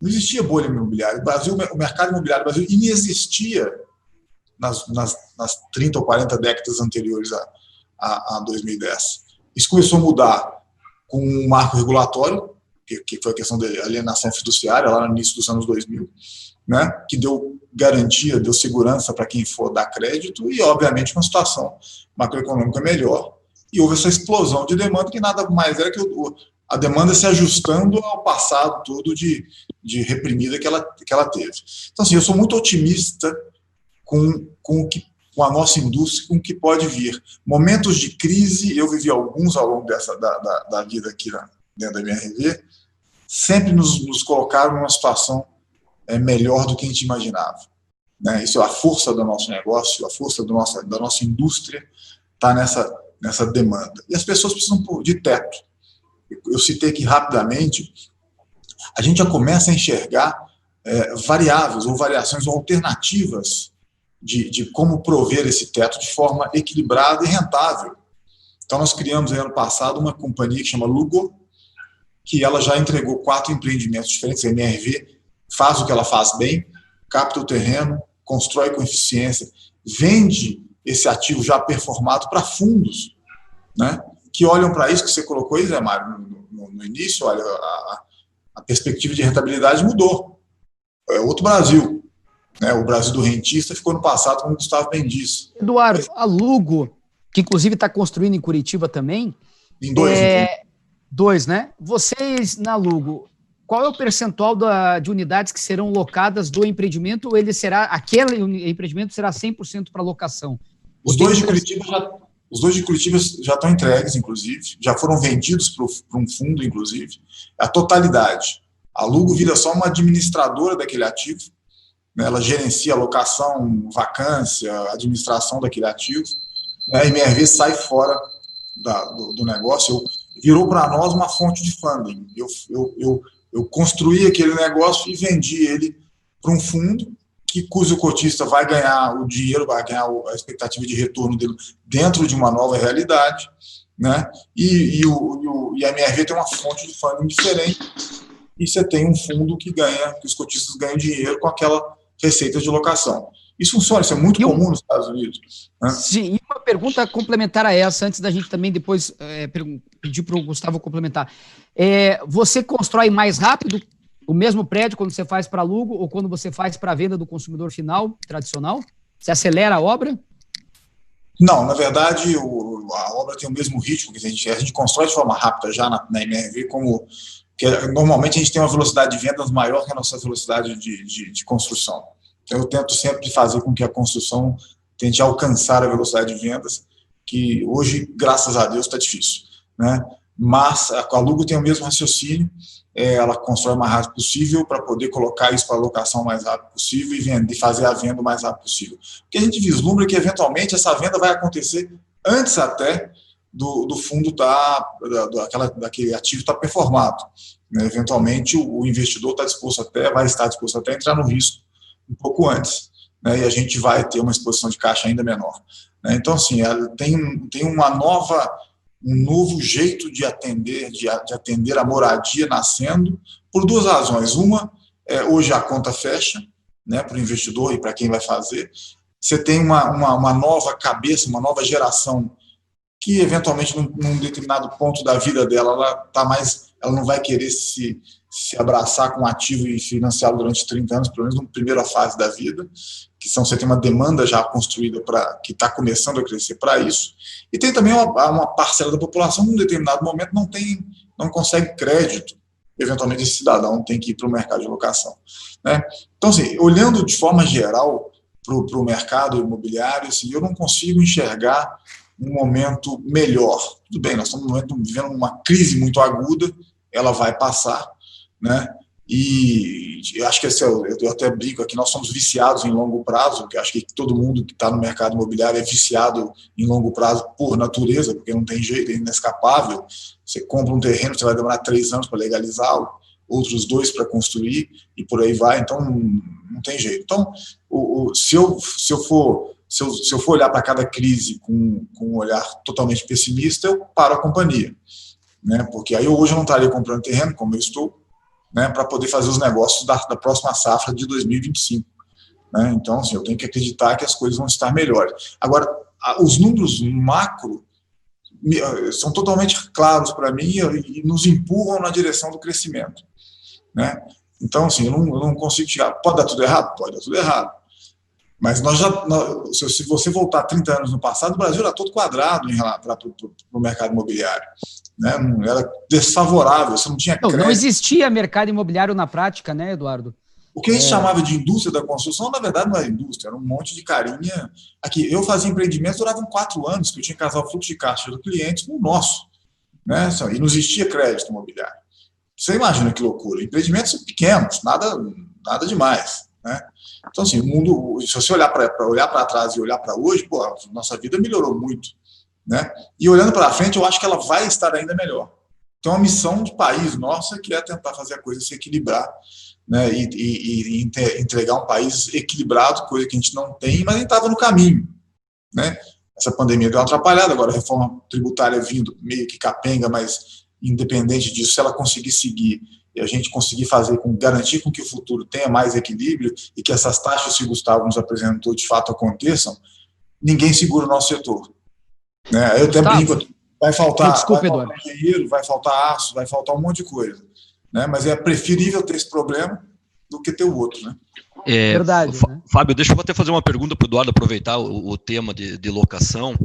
Não existia bolha imobiliária. O mercado imobiliário do Brasil inexistia nas 30 ou 40 décadas anteriores a 2010. Isso começou a mudar com um marco regulatório, que foi a questão da alienação fiduciária, lá no início dos anos 2000, né, que deu garantia, deu segurança para quem for dar crédito e, obviamente, uma situação macroeconômica melhor. E houve essa explosão de demanda que nada mais era que a demanda se ajustando ao passado todo de reprimida que ela teve. Então, assim, eu sou muito otimista com a nossa indústria, com o que pode vir. Momentos de crise, eu vivi alguns ao longo da vida aqui dentro da MRV, sempre nos colocaram numa situação melhor do que a gente imaginava, né? Isso é a força do nosso negócio, a força da nossa indústria está nessa demanda. E as pessoas precisam de teto. Eu citei aqui rapidamente, a gente já começa a enxergar variáveis ou variações ou alternativas de como prover esse teto de forma equilibrada e rentável. Então, nós criamos, ano passado, uma companhia que chama Lugo, que ela já entregou 4 empreendimentos diferentes. A MRV faz o que ela faz bem, capta o terreno, constrói com eficiência, vende esse ativo já performado para fundos, né, que olham para isso que você colocou aí, Zé Mário, no início. Olha, a perspectiva de rentabilidade mudou. É outro Brasil, né? O Brasil do rentista ficou no passado, como o Gustavo bem disse. Eduardo, a Lugo, que inclusive está construindo em Curitiba também. Em 2, Dois, né? Vocês, na Lugo, qual é o percentual de unidades que serão locadas do empreendimento, ou aquele empreendimento será 100% para locação? Os dois de Curitiba já estão entregues, inclusive, já foram vendidos para um fundo, inclusive, a totalidade. A Lugo vira só uma administradora daquele ativo, né? Ela gerencia a locação, vacância, administração daquele ativo, né? A MRV sai fora do negócio, virou para nós uma fonte de funding. Eu construí aquele negócio e vendi ele para um fundo cujo cotista vai ganhar o dinheiro, vai ganhar a expectativa de retorno dele dentro de uma nova realidade, né? E a MRV tem uma fonte de funding diferente, e você tem um fundo que os cotistas ganham dinheiro com aquela receita de locação. Isso funciona, isso é muito comum nos Estados Unidos, né? Sim, e uma pergunta complementar a essa, antes da gente também depois pedir para o Gustavo complementar. Você constrói mais rápido o mesmo prédio quando você faz para alugo ou quando você faz para a venda do consumidor final, tradicional? Você acelera a obra? Não, na verdade, a obra tem o mesmo ritmo, que a gente constrói de forma rápida já na MRV, normalmente a gente tem uma velocidade de vendas maior que a nossa velocidade de construção. Então, eu tento sempre fazer com que a construção tente alcançar a velocidade de vendas, que hoje, graças a Deus, está difícil, né? Mas a Lugo tem o mesmo raciocínio, ela constrói o mais rápido possível para poder colocar isso para alocação o mais rápido possível e fazer a venda o mais rápido possível. Porque a gente vislumbra que, eventualmente, essa venda vai acontecer antes até do fundo daquele ativo estar performado, né? Eventualmente, o investidor vai estar disposto até a entrar no risco um pouco antes, né? E a gente vai ter uma exposição de caixa ainda menor, né? Então, assim, tem uma nova um novo jeito de atender a moradia nascendo, por duas razões. Uma, hoje a conta fecha, né, para o investidor e para quem vai fazer. Você tem uma nova cabeça, uma nova geração que, eventualmente, num determinado ponto da vida dela, ela não vai querer se abraçar com um ativo e financiá-lo durante 30 anos, pelo menos na primeira fase da vida, você tem uma demanda já construída que está começando a crescer para isso, e tem também uma parcela da população que, num determinado momento, não consegue crédito, eventualmente esse cidadão tem que ir para o mercado de locação, né? Então, assim, olhando de forma geral para o mercado imobiliário, assim, eu não consigo enxergar um momento melhor. Tudo bem, nós estamos vivendo uma crise muito aguda, ela vai passar, né? E eu acho que eu até brinco aqui, nós somos viciados em longo prazo, porque acho que todo mundo que está no mercado imobiliário é viciado em longo prazo por natureza, porque não tem jeito, é inescapável. Você compra um terreno, você vai demorar 3 anos para legalizá-lo, outros 2 para construir, e por aí vai, então não tem jeito. Então, se eu for olhar para cada crise com um olhar totalmente pessimista, eu paro a companhia, né? Porque aí hoje eu não estaria comprando terreno, como eu estou, né, para poder fazer os negócios da próxima safra de 2025. Né? Então, assim, eu tenho que acreditar que as coisas vão estar melhores. Agora, os números macro são totalmente claros para mim e nos empurram na direção do crescimento. Né? Então, assim, eu não consigo chegar. Pode dar tudo errado? Pode dar tudo errado. Mas se você voltar 30 anos no passado, o Brasil era todo quadrado para o mercado imobiliário. Né? Era desfavorável, você não tinha crédito. Não existia mercado imobiliário na prática, né, Eduardo? O que a gente chamava de indústria da construção, na verdade, não era indústria, era um monte de carinha. Aqui, eu fazia empreendimentos, duravam 4 anos, que eu tinha que casar o fluxo de caixa do cliente com o nosso. Né? E não existia crédito imobiliário. Você imagina que loucura. Empreendimentos pequenos, nada demais. Né? Então, assim, o mundo, se você olhar para trás e olhar para hoje, pô, a nossa vida melhorou muito. Né? E olhando para frente, eu acho que ela vai estar ainda melhor. Então, a missão de país nossa que é tentar fazer a coisa se equilibrar, né? e entregar um país equilibrado, coisa que a gente não tem, mas a gente estava no caminho. Né? Essa pandemia deu uma atrapalhada, agora a reforma tributária vindo meio que capenga, mas independente disso, se ela conseguir seguir e a gente conseguir garantir com que o futuro tenha mais equilíbrio e que essas taxas que o Gustavo nos apresentou de fato aconteçam, ninguém segura o nosso setor. Né? Eu até brinco, vai faltar engenheiro, vai faltar aço, vai faltar um monte de coisa. Né? Mas é preferível ter esse problema do que ter o outro. Né? Verdade. Né? Fábio, deixa eu até fazer uma pergunta para o Eduardo, aproveitar o tema de locação.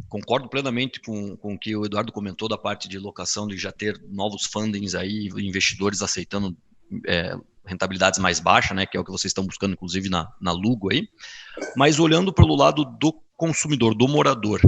Concordo plenamente com o que o Eduardo comentou da parte de locação, de já ter novos fundings aí, investidores aceitando rentabilidades mais baixas, né, que é o que vocês estão buscando, inclusive, na Lugo aí. Mas olhando pelo lado do consumidor, do morador,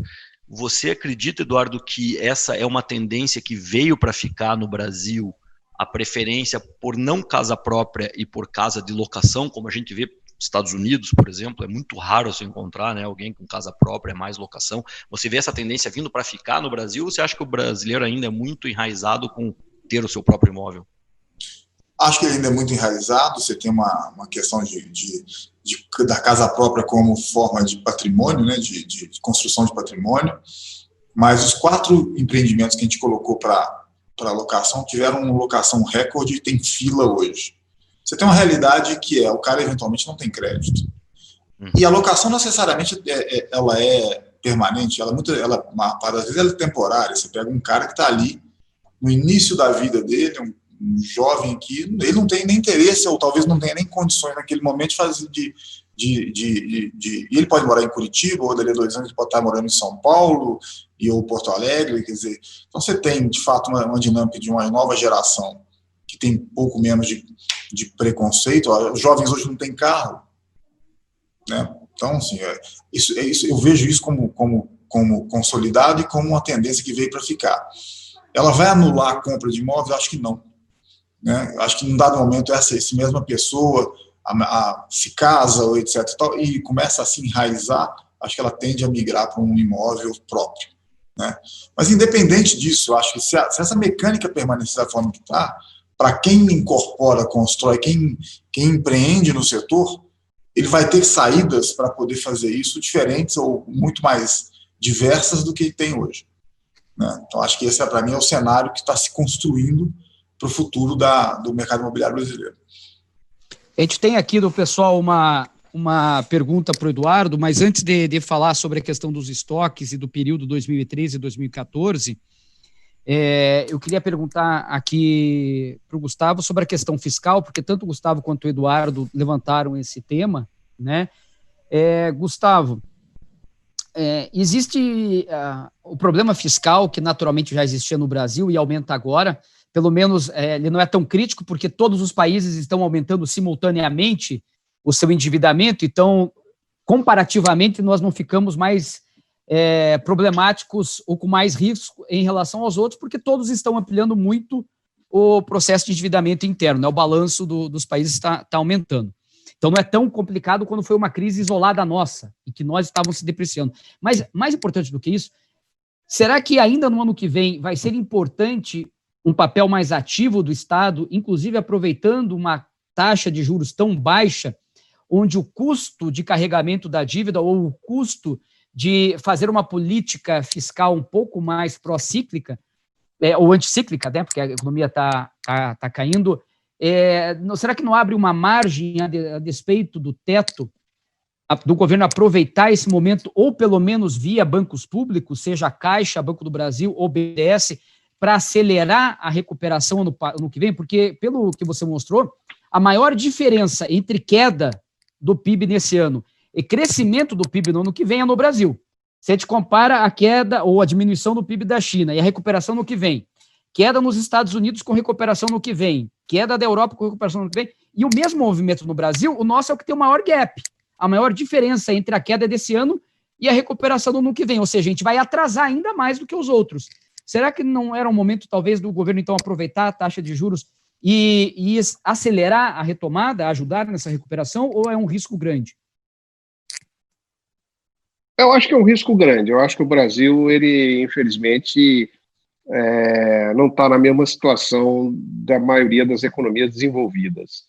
você acredita, Eduardo, que essa é uma tendência que veio para ficar no Brasil, a preferência por não casa própria e por casa de locação, como a gente vê nos Estados Unidos, por exemplo, é muito raro você encontrar, né, alguém com casa própria, é mais locação. Você vê essa tendência vindo para ficar no Brasil, ou você acha que o brasileiro ainda é muito enraizado com ter o seu próprio imóvel? Acho que ele ainda é muito enraizado, você tem uma questão da casa própria como forma de patrimônio, né, de construção de patrimônio, mas os 4 empreendimentos que a gente colocou para locação tiveram uma locação recorde e tem fila hoje. Você tem uma realidade que o cara eventualmente não tem crédito. E a locação necessariamente ela é permanente, uma parte das vezes ela é temporária. Você pega um cara que está ali no início da vida dele, um jovem que ele não tem nem interesse ou talvez não tenha nem condições naquele momento de fazer e ele pode morar em Curitiba, ou dali a 2 anos ele pode estar morando em São Paulo ou Porto Alegre, quer dizer, então você tem de fato uma dinâmica de uma nova geração que tem pouco menos de preconceito. Os jovens hoje não têm carro, né? Então, assim, eu vejo isso como consolidado e como uma tendência que veio para ficar. Ela vai anular a compra de imóvel? Acho que não. Né? Acho que, num dado momento, essa mesma pessoa se casa, ou etc. E começa a se enraizar, acho que ela tende a migrar para um imóvel próprio. Né? Mas, independente disso, eu acho que se essa mecânica permanecer da forma que está, para quem incorpora, constrói, quem empreende no setor, ele vai ter saídas para poder fazer isso diferentes ou muito mais diversas do que tem hoje, né? Então, acho que esse, para mim, é o cenário que está se construindo para o futuro do mercado imobiliário brasileiro. A gente tem aqui do pessoal uma pergunta para o Eduardo, mas antes de falar sobre a questão dos estoques e do período 2013 e 2014, eu queria perguntar aqui para o Gustavo sobre a questão fiscal, porque tanto o Gustavo quanto o Eduardo levantaram esse tema, né? Gustavo, existe o problema fiscal que naturalmente já existia no Brasil e aumenta agora, pelo menos ele não é tão crítico porque todos os países estão aumentando simultaneamente o seu endividamento, então, comparativamente, nós não ficamos mais problemáticos ou com mais risco em relação aos outros, porque todos estão ampliando muito o processo de endividamento interno, né? O balanço dos países está aumentando. Então, não é tão complicado quando foi uma crise isolada nossa e que nós estávamos se depreciando. Mas, mais importante do que isso, será que ainda no ano que vem vai ser importante um papel mais ativo do Estado, inclusive aproveitando uma taxa de juros tão baixa, onde o custo de carregamento da dívida ou o custo de fazer uma política fiscal um pouco mais pró-cíclica, ou anticíclica, né, porque a economia está caindo, será que não abre uma margem a despeito do teto do governo aproveitar esse momento, ou pelo menos via bancos públicos, seja a Caixa, Banco do Brasil ou BNDES, para acelerar a recuperação ano que vem? Porque, pelo que você mostrou, a maior diferença entre queda do PIB nesse ano e crescimento do PIB no ano que vem é no Brasil. Se a gente compara a queda ou a diminuição do PIB da China e a recuperação no que vem, queda nos Estados Unidos com recuperação no que vem, queda da Europa com recuperação no que vem, e o mesmo movimento no Brasil, o nosso é o que tem o maior gap, a maior diferença entre a queda desse ano e a recuperação do ano que vem, ou seja, a gente vai atrasar ainda mais do que os outros. Será que não era um momento, talvez, do governo, então, aproveitar a taxa de juros e acelerar a retomada, ajudar nessa recuperação, ou é um risco grande? Eu acho que é um risco grande. Eu acho que o Brasil, ele, infelizmente, não está na mesma situação da maioria das economias desenvolvidas.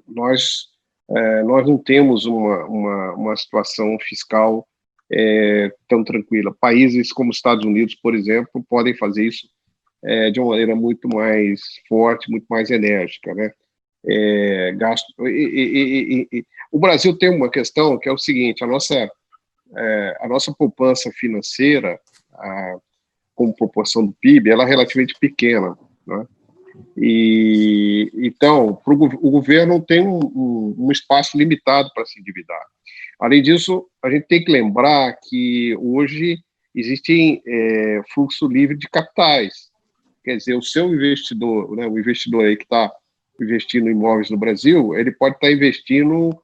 Nós não temos uma situação fiscal tão tranquila. Países como os Estados Unidos, por exemplo, podem fazer isso de uma maneira muito mais forte, muito mais enérgica, né? O Brasil tem uma questão que é o seguinte: a nossa poupança financeira, como proporção do PIB, ela é relativamente pequena, né? E então o governo tem um espaço limitado para se endividar. Além disso, a gente tem que lembrar que hoje existe fluxo livre de capitais. Quer dizer, o seu investidor, né, o investidor aí que está investindo em imóveis no Brasil, ele pode estar investindo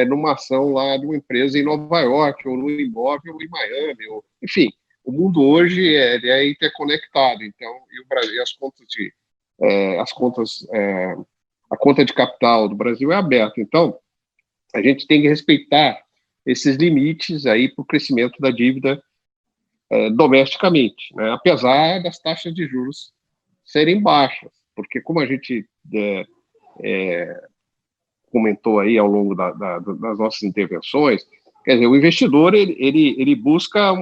numa ação lá de uma empresa em Nova York, ou no imóvel em Miami, enfim, o mundo hoje ele é interconectado. Então, e o Brasil, a conta de capital do Brasil é aberta. Então, a gente tem que respeitar esses limites aí para o crescimento da dívida domesticamente, né? Apesar das taxas de juros serem baixas, porque como a gente comentou aí ao longo das nossas intervenções, quer dizer, o investidor ele busca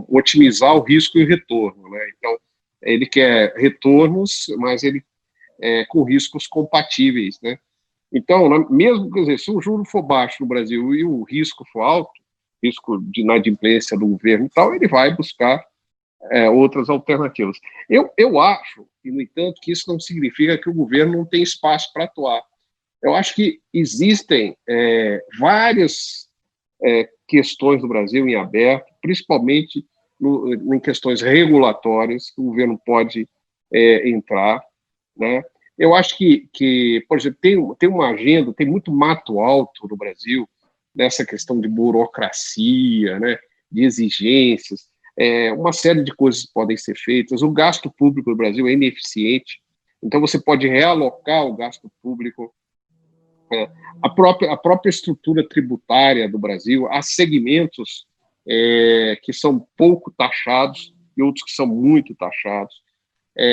otimizar o risco e o retorno, né? Então, ele quer retornos, mas ele com riscos compatíveis, né? Então, mesmo, quer dizer, se o juro for baixo no Brasil e o risco for alto, risco de inadimplência do governo e tal, ele vai buscar outras alternativas. Eu acho, e, no entanto, que isso não significa que o governo não tem espaço para atuar. Eu acho que existem várias questões no Brasil em aberto, principalmente em questões regulatórias, que o governo pode entrar, né? Eu acho que, por exemplo, tem uma agenda, tem muito mato alto no Brasil, nessa questão de burocracia, né, de exigências, uma série de coisas podem ser feitas. O gasto público no Brasil é ineficiente, então você pode realocar o gasto público. A própria estrutura tributária do Brasil, há segmentos que são pouco taxados e outros que são muito taxados.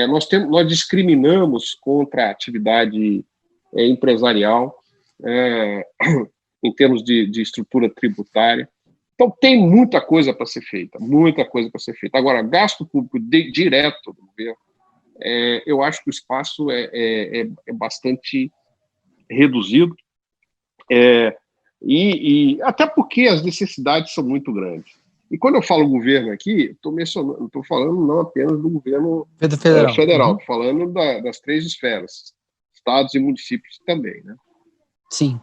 Nós discriminamos contra a atividade empresarial em termos de estrutura tributária. Então, tem muita coisa para ser feita, muita coisa para ser feita. Agora, gasto público direto do governo, eu acho que o espaço é bastante reduzido, e até porque as necessidades são muito grandes. E quando eu falo governo aqui, estou falando não apenas do governo federal, estou falando das 3 esferas, estados e municípios também, né? Sim.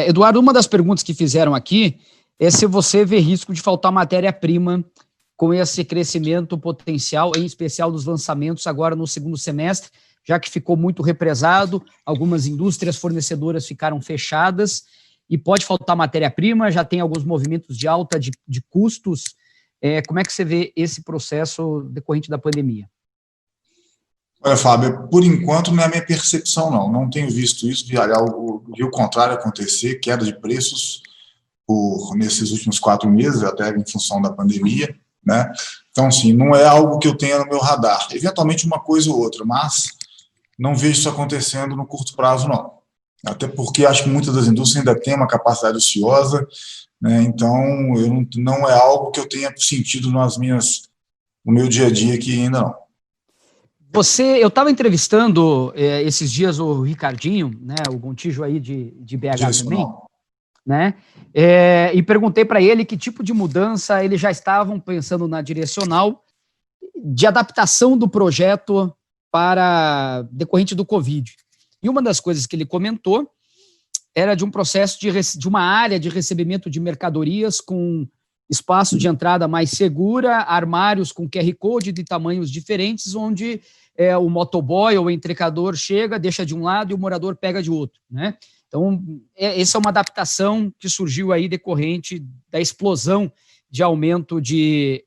Eduardo, uma das perguntas que fizeram aqui é se você vê risco de faltar matéria-prima com esse crescimento potencial, em especial dos lançamentos agora no segundo semestre, já que ficou muito represado, algumas indústrias fornecedoras ficaram fechadas e pode faltar matéria-prima, já tem alguns movimentos de alta de custos. Como é que você vê esse processo decorrente da pandemia? Olha, Fábio, por enquanto não é a minha percepção, não tenho visto isso, vi o contrário acontecer, queda de preços nesses últimos 4 meses, até em função da pandemia, né? Então, assim, não é algo que eu tenha no meu radar, eventualmente uma coisa ou outra, mas não vejo isso acontecendo no curto prazo, não. Até porque acho que muitas das indústrias ainda têm uma capacidade ociosa, né? Então, não é algo que eu tenha sentido no meu dia a dia aqui ainda não. Eu estava entrevistando esses dias o Ricardinho, né, o Gontijo aí de BH também, né, e perguntei para ele que tipo de mudança eles já estavam pensando na direcional de adaptação do projeto para decorrente do Covid. E uma das coisas que ele comentou era de um processo de uma área de recebimento de mercadorias com espaço de entrada mais segura, armários com QR Code de tamanhos diferentes, onde o motoboy ou o entrecador chega, deixa de um lado e o morador pega de outro, né? Então, essa é uma adaptação que surgiu aí decorrente da explosão de aumento de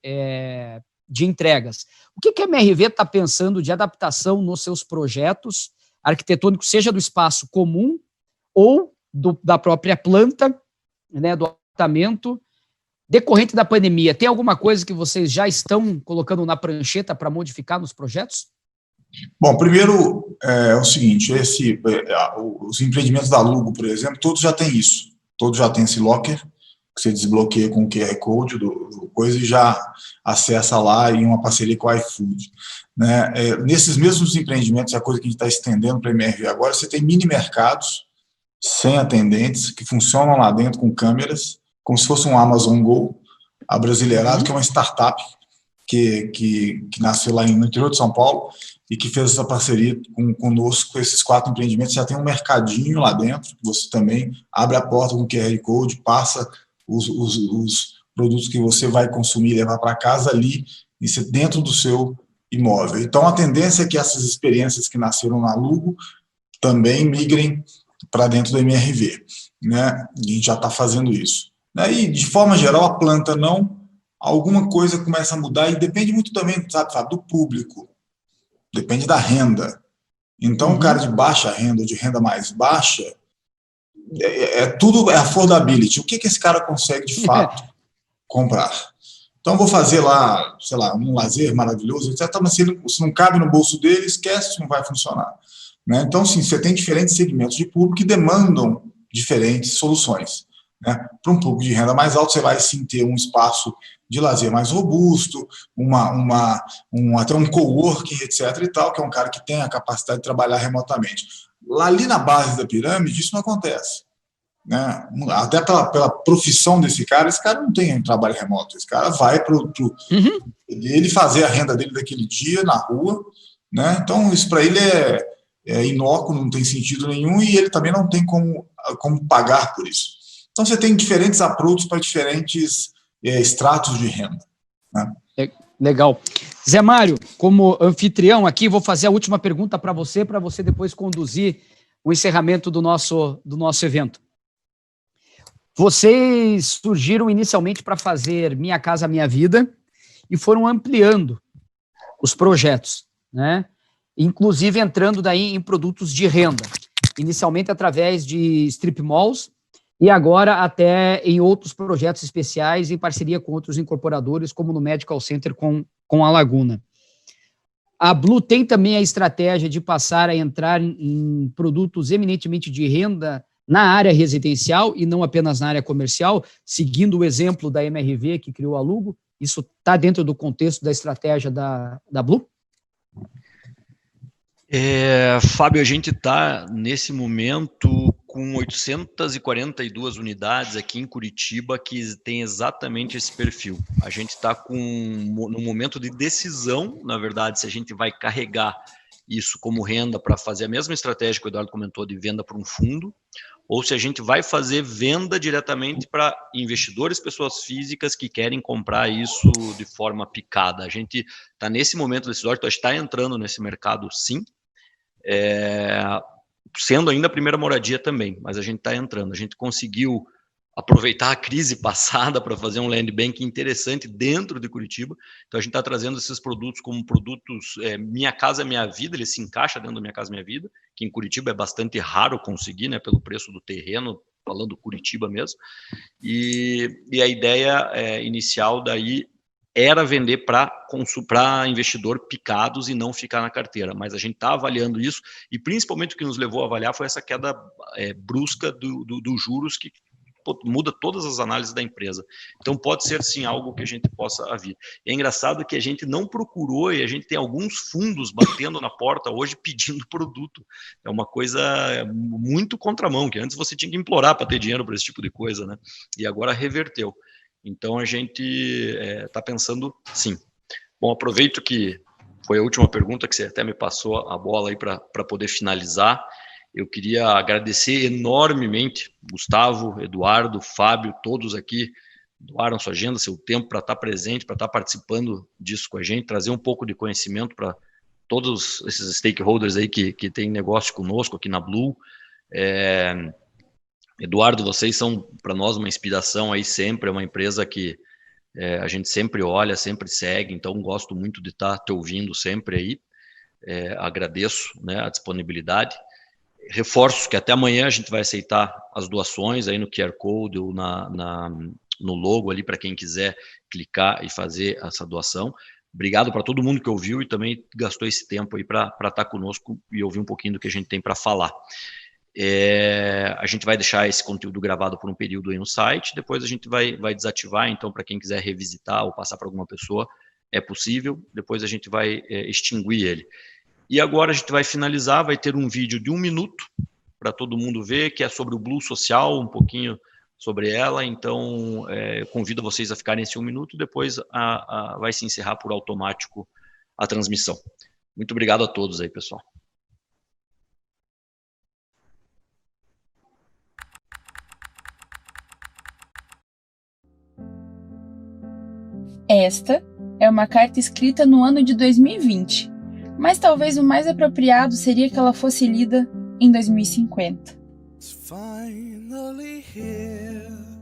entregas. O que a MRV está pensando de adaptação nos seus projetos arquitetônicos, seja do espaço comum ou da própria planta, né, do apartamento, decorrente da pandemia? Tem alguma coisa que vocês já estão colocando na prancheta para modificar nos projetos? Bom, primeiro é o seguinte, os empreendimentos da Lugo, por exemplo, todos já têm isso. Todos já têm esse locker, que você desbloqueia com o QR Code do coisa e já acessa lá em uma parceria com o iFood, né? Nesses mesmos empreendimentos, a coisa que a gente está estendendo para a MRV agora, você tem mini mercados sem atendentes que funcionam lá dentro com câmeras, como se fosse um Amazon Go, abrasileirado, que é uma startup que nasceu lá no interior de São Paulo e que fez essa parceria conosco, com esses 4 empreendimentos. Já tem um mercadinho lá dentro, que você também abre a porta com o QR Code, passa os produtos que você vai consumir e levar para casa ali, dentro do seu imóvel. Então, a tendência é que essas experiências que nasceram na Lugo também migrem para dentro da MRV, né? E a gente já está fazendo isso. E, de forma geral, a planta não, alguma coisa começa a mudar e depende muito também, sabe, do público, depende da renda. Então, o cara de baixa renda ou de renda mais baixa, tudo é affordability. O que esse cara consegue, de fato, comprar? Então, vou fazer lá, sei lá, um lazer maravilhoso, etc. Mas se não cabe no bolso dele, esquece, não vai funcionar, né? Então, sim, você tem diferentes segmentos de público que demandam diferentes soluções, né? Para um público de renda mais alta, você vai sim ter um espaço de lazer mais robusto, até um coworking, etc. e tal, que é um cara que tem a capacidade de trabalhar remotamente. Lá ali na base da pirâmide, isso não acontece, né? Até pela profissão desse cara, esse cara não tem um trabalho remoto, esse cara vai para ele fazer a renda dele daquele dia na rua, né? Então, isso para ele é inócuo, não tem sentido nenhum, e ele também não tem como pagar por isso. Então, você tem diferentes approaches para diferentes estratos de renda, né? Legal. Zé Mário, como anfitrião aqui, vou fazer a última pergunta para você depois conduzir o encerramento do nosso evento. Vocês surgiram inicialmente para fazer Minha Casa Minha Vida e foram ampliando os projetos, né? Inclusive entrando daí em produtos de renda, inicialmente através de strip malls e agora até em outros projetos especiais em parceria com outros incorporadores, como no Medical Center com a Laguna. A Blue tem também a estratégia de passar a entrar em produtos eminentemente de renda na área residencial e não apenas na área comercial, seguindo o exemplo da MRV que criou a Lugo? Isso está dentro do contexto da estratégia da Blue? Fábio, a gente está, nesse momento, com 842 unidades aqui em Curitiba que tem exatamente esse perfil. A gente está no momento de decisão, na verdade, se a gente vai carregar isso como renda para fazer a mesma estratégia que o Eduardo comentou de venda para um fundo, ou se a gente vai fazer venda diretamente para investidores, pessoas físicas que querem comprar isso de forma picada. A gente está nesse momento decisório, então a gente está entrando nesse mercado, sim, sendo ainda a primeira moradia também, mas a gente está entrando. A gente conseguiu aproveitar a crise passada para fazer um land bank interessante dentro de Curitiba, então a gente está trazendo esses produtos como produtos Minha Casa Minha Vida, ele se encaixa dentro do Minha Casa Minha Vida, que em Curitiba é bastante raro conseguir, né, pelo preço do terreno, falando Curitiba mesmo, e a ideia inicial daí era vender para investidor picados e não ficar na carteira, mas a gente está avaliando isso, e principalmente o que nos levou a avaliar foi essa queda brusca dos juros que muda todas as análises da empresa. Então pode ser sim algo que a gente possa vir. É engraçado que a gente não procurou e a gente tem alguns fundos batendo na porta hoje pedindo produto. É uma coisa muito contramão, que antes você tinha que implorar para ter dinheiro para esse tipo de coisa, né? E agora reverteu. Então a gente está pensando sim. Bom, aproveito que foi a última pergunta que você até me passou a bola aí para poder finalizar. Eu queria agradecer enormemente Gustavo, Eduardo, Fábio, todos aqui doaram sua agenda, seu tempo para estar presente, para estar participando disso com a gente, trazer um pouco de conhecimento para todos esses stakeholders aí que têm negócio conosco aqui na Blue. Eduardo, vocês são para nós uma inspiração aí sempre, é uma empresa que a gente sempre olha, sempre segue, então gosto muito de estar te ouvindo sempre aí. Agradeço, né, a disponibilidade. Reforço que até amanhã a gente vai aceitar as doações aí no QR Code ou no logo ali para quem quiser clicar e fazer essa doação. Obrigado para todo mundo que ouviu e também gastou esse tempo aí para estar conosco e ouvir um pouquinho do que a gente tem para falar. A gente vai deixar esse conteúdo gravado por um período aí no site, depois a gente vai desativar, então para quem quiser revisitar ou passar para alguma pessoa, é possível, depois a gente vai extinguir ele. E agora a gente vai finalizar, vai ter um vídeo de 1 minuto para todo mundo ver, que é sobre o Blue Social, um pouquinho sobre ela, então eu convido vocês a ficarem esse 1 minuto, depois vai se encerrar por automático a transmissão. Muito obrigado a todos aí, pessoal. Esta é uma carta escrita no ano de 2020. Mas talvez o mais apropriado seria que ela fosse lida em 2050.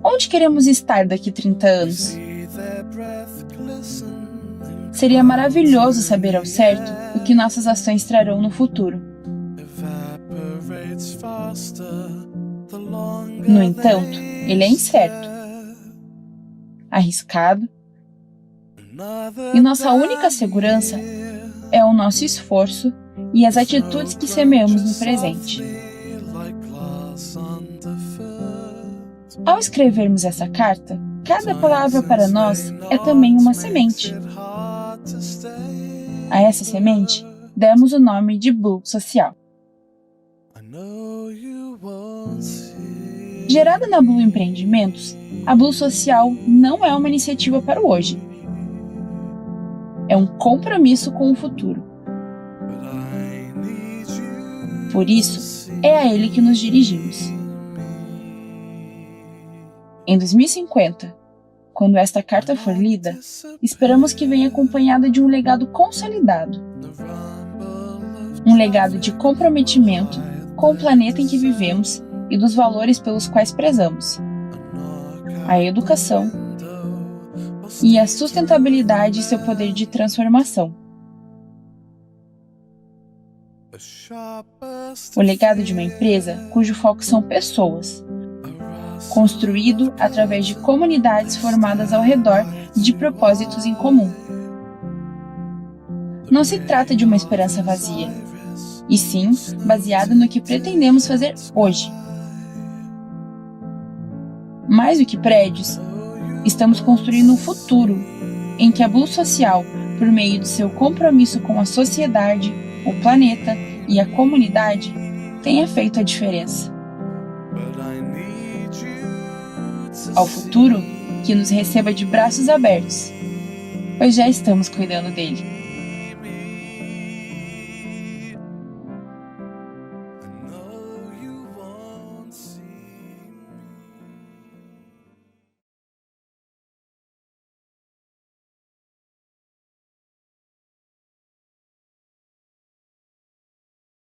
Onde queremos estar daqui 30 anos? Seria maravilhoso saber ao certo o que nossas ações trarão no futuro. No entanto, ele é incerto, arriscado, e nossa única segurança é o nosso esforço e as atitudes que semeamos no presente. Ao escrevermos essa carta, cada palavra para nós é também uma semente. A essa semente, demos o nome de Blue Social. Gerada na Blue Empreendimentos, a Blue Social não é uma iniciativa para o hoje. É um compromisso com o futuro. Por isso, é a ele que nos dirigimos. Em 2050, quando esta carta for lida, esperamos que venha acompanhada de um legado consolidado. Um legado de comprometimento com o planeta em que vivemos e dos valores pelos quais prezamos. A educação e a sustentabilidade e seu poder de transformação. O legado de uma empresa cujo foco são pessoas, construído através de comunidades formadas ao redor de propósitos em comum. Não se trata de uma esperança vazia, e sim baseada no que pretendemos fazer hoje. Mais do que prédios, estamos construindo um futuro em que a Blue Social, por meio do seu compromisso com a sociedade, o planeta e a comunidade, tenha feito a diferença. Ao futuro que nos receba de braços abertos, pois já estamos cuidando dele.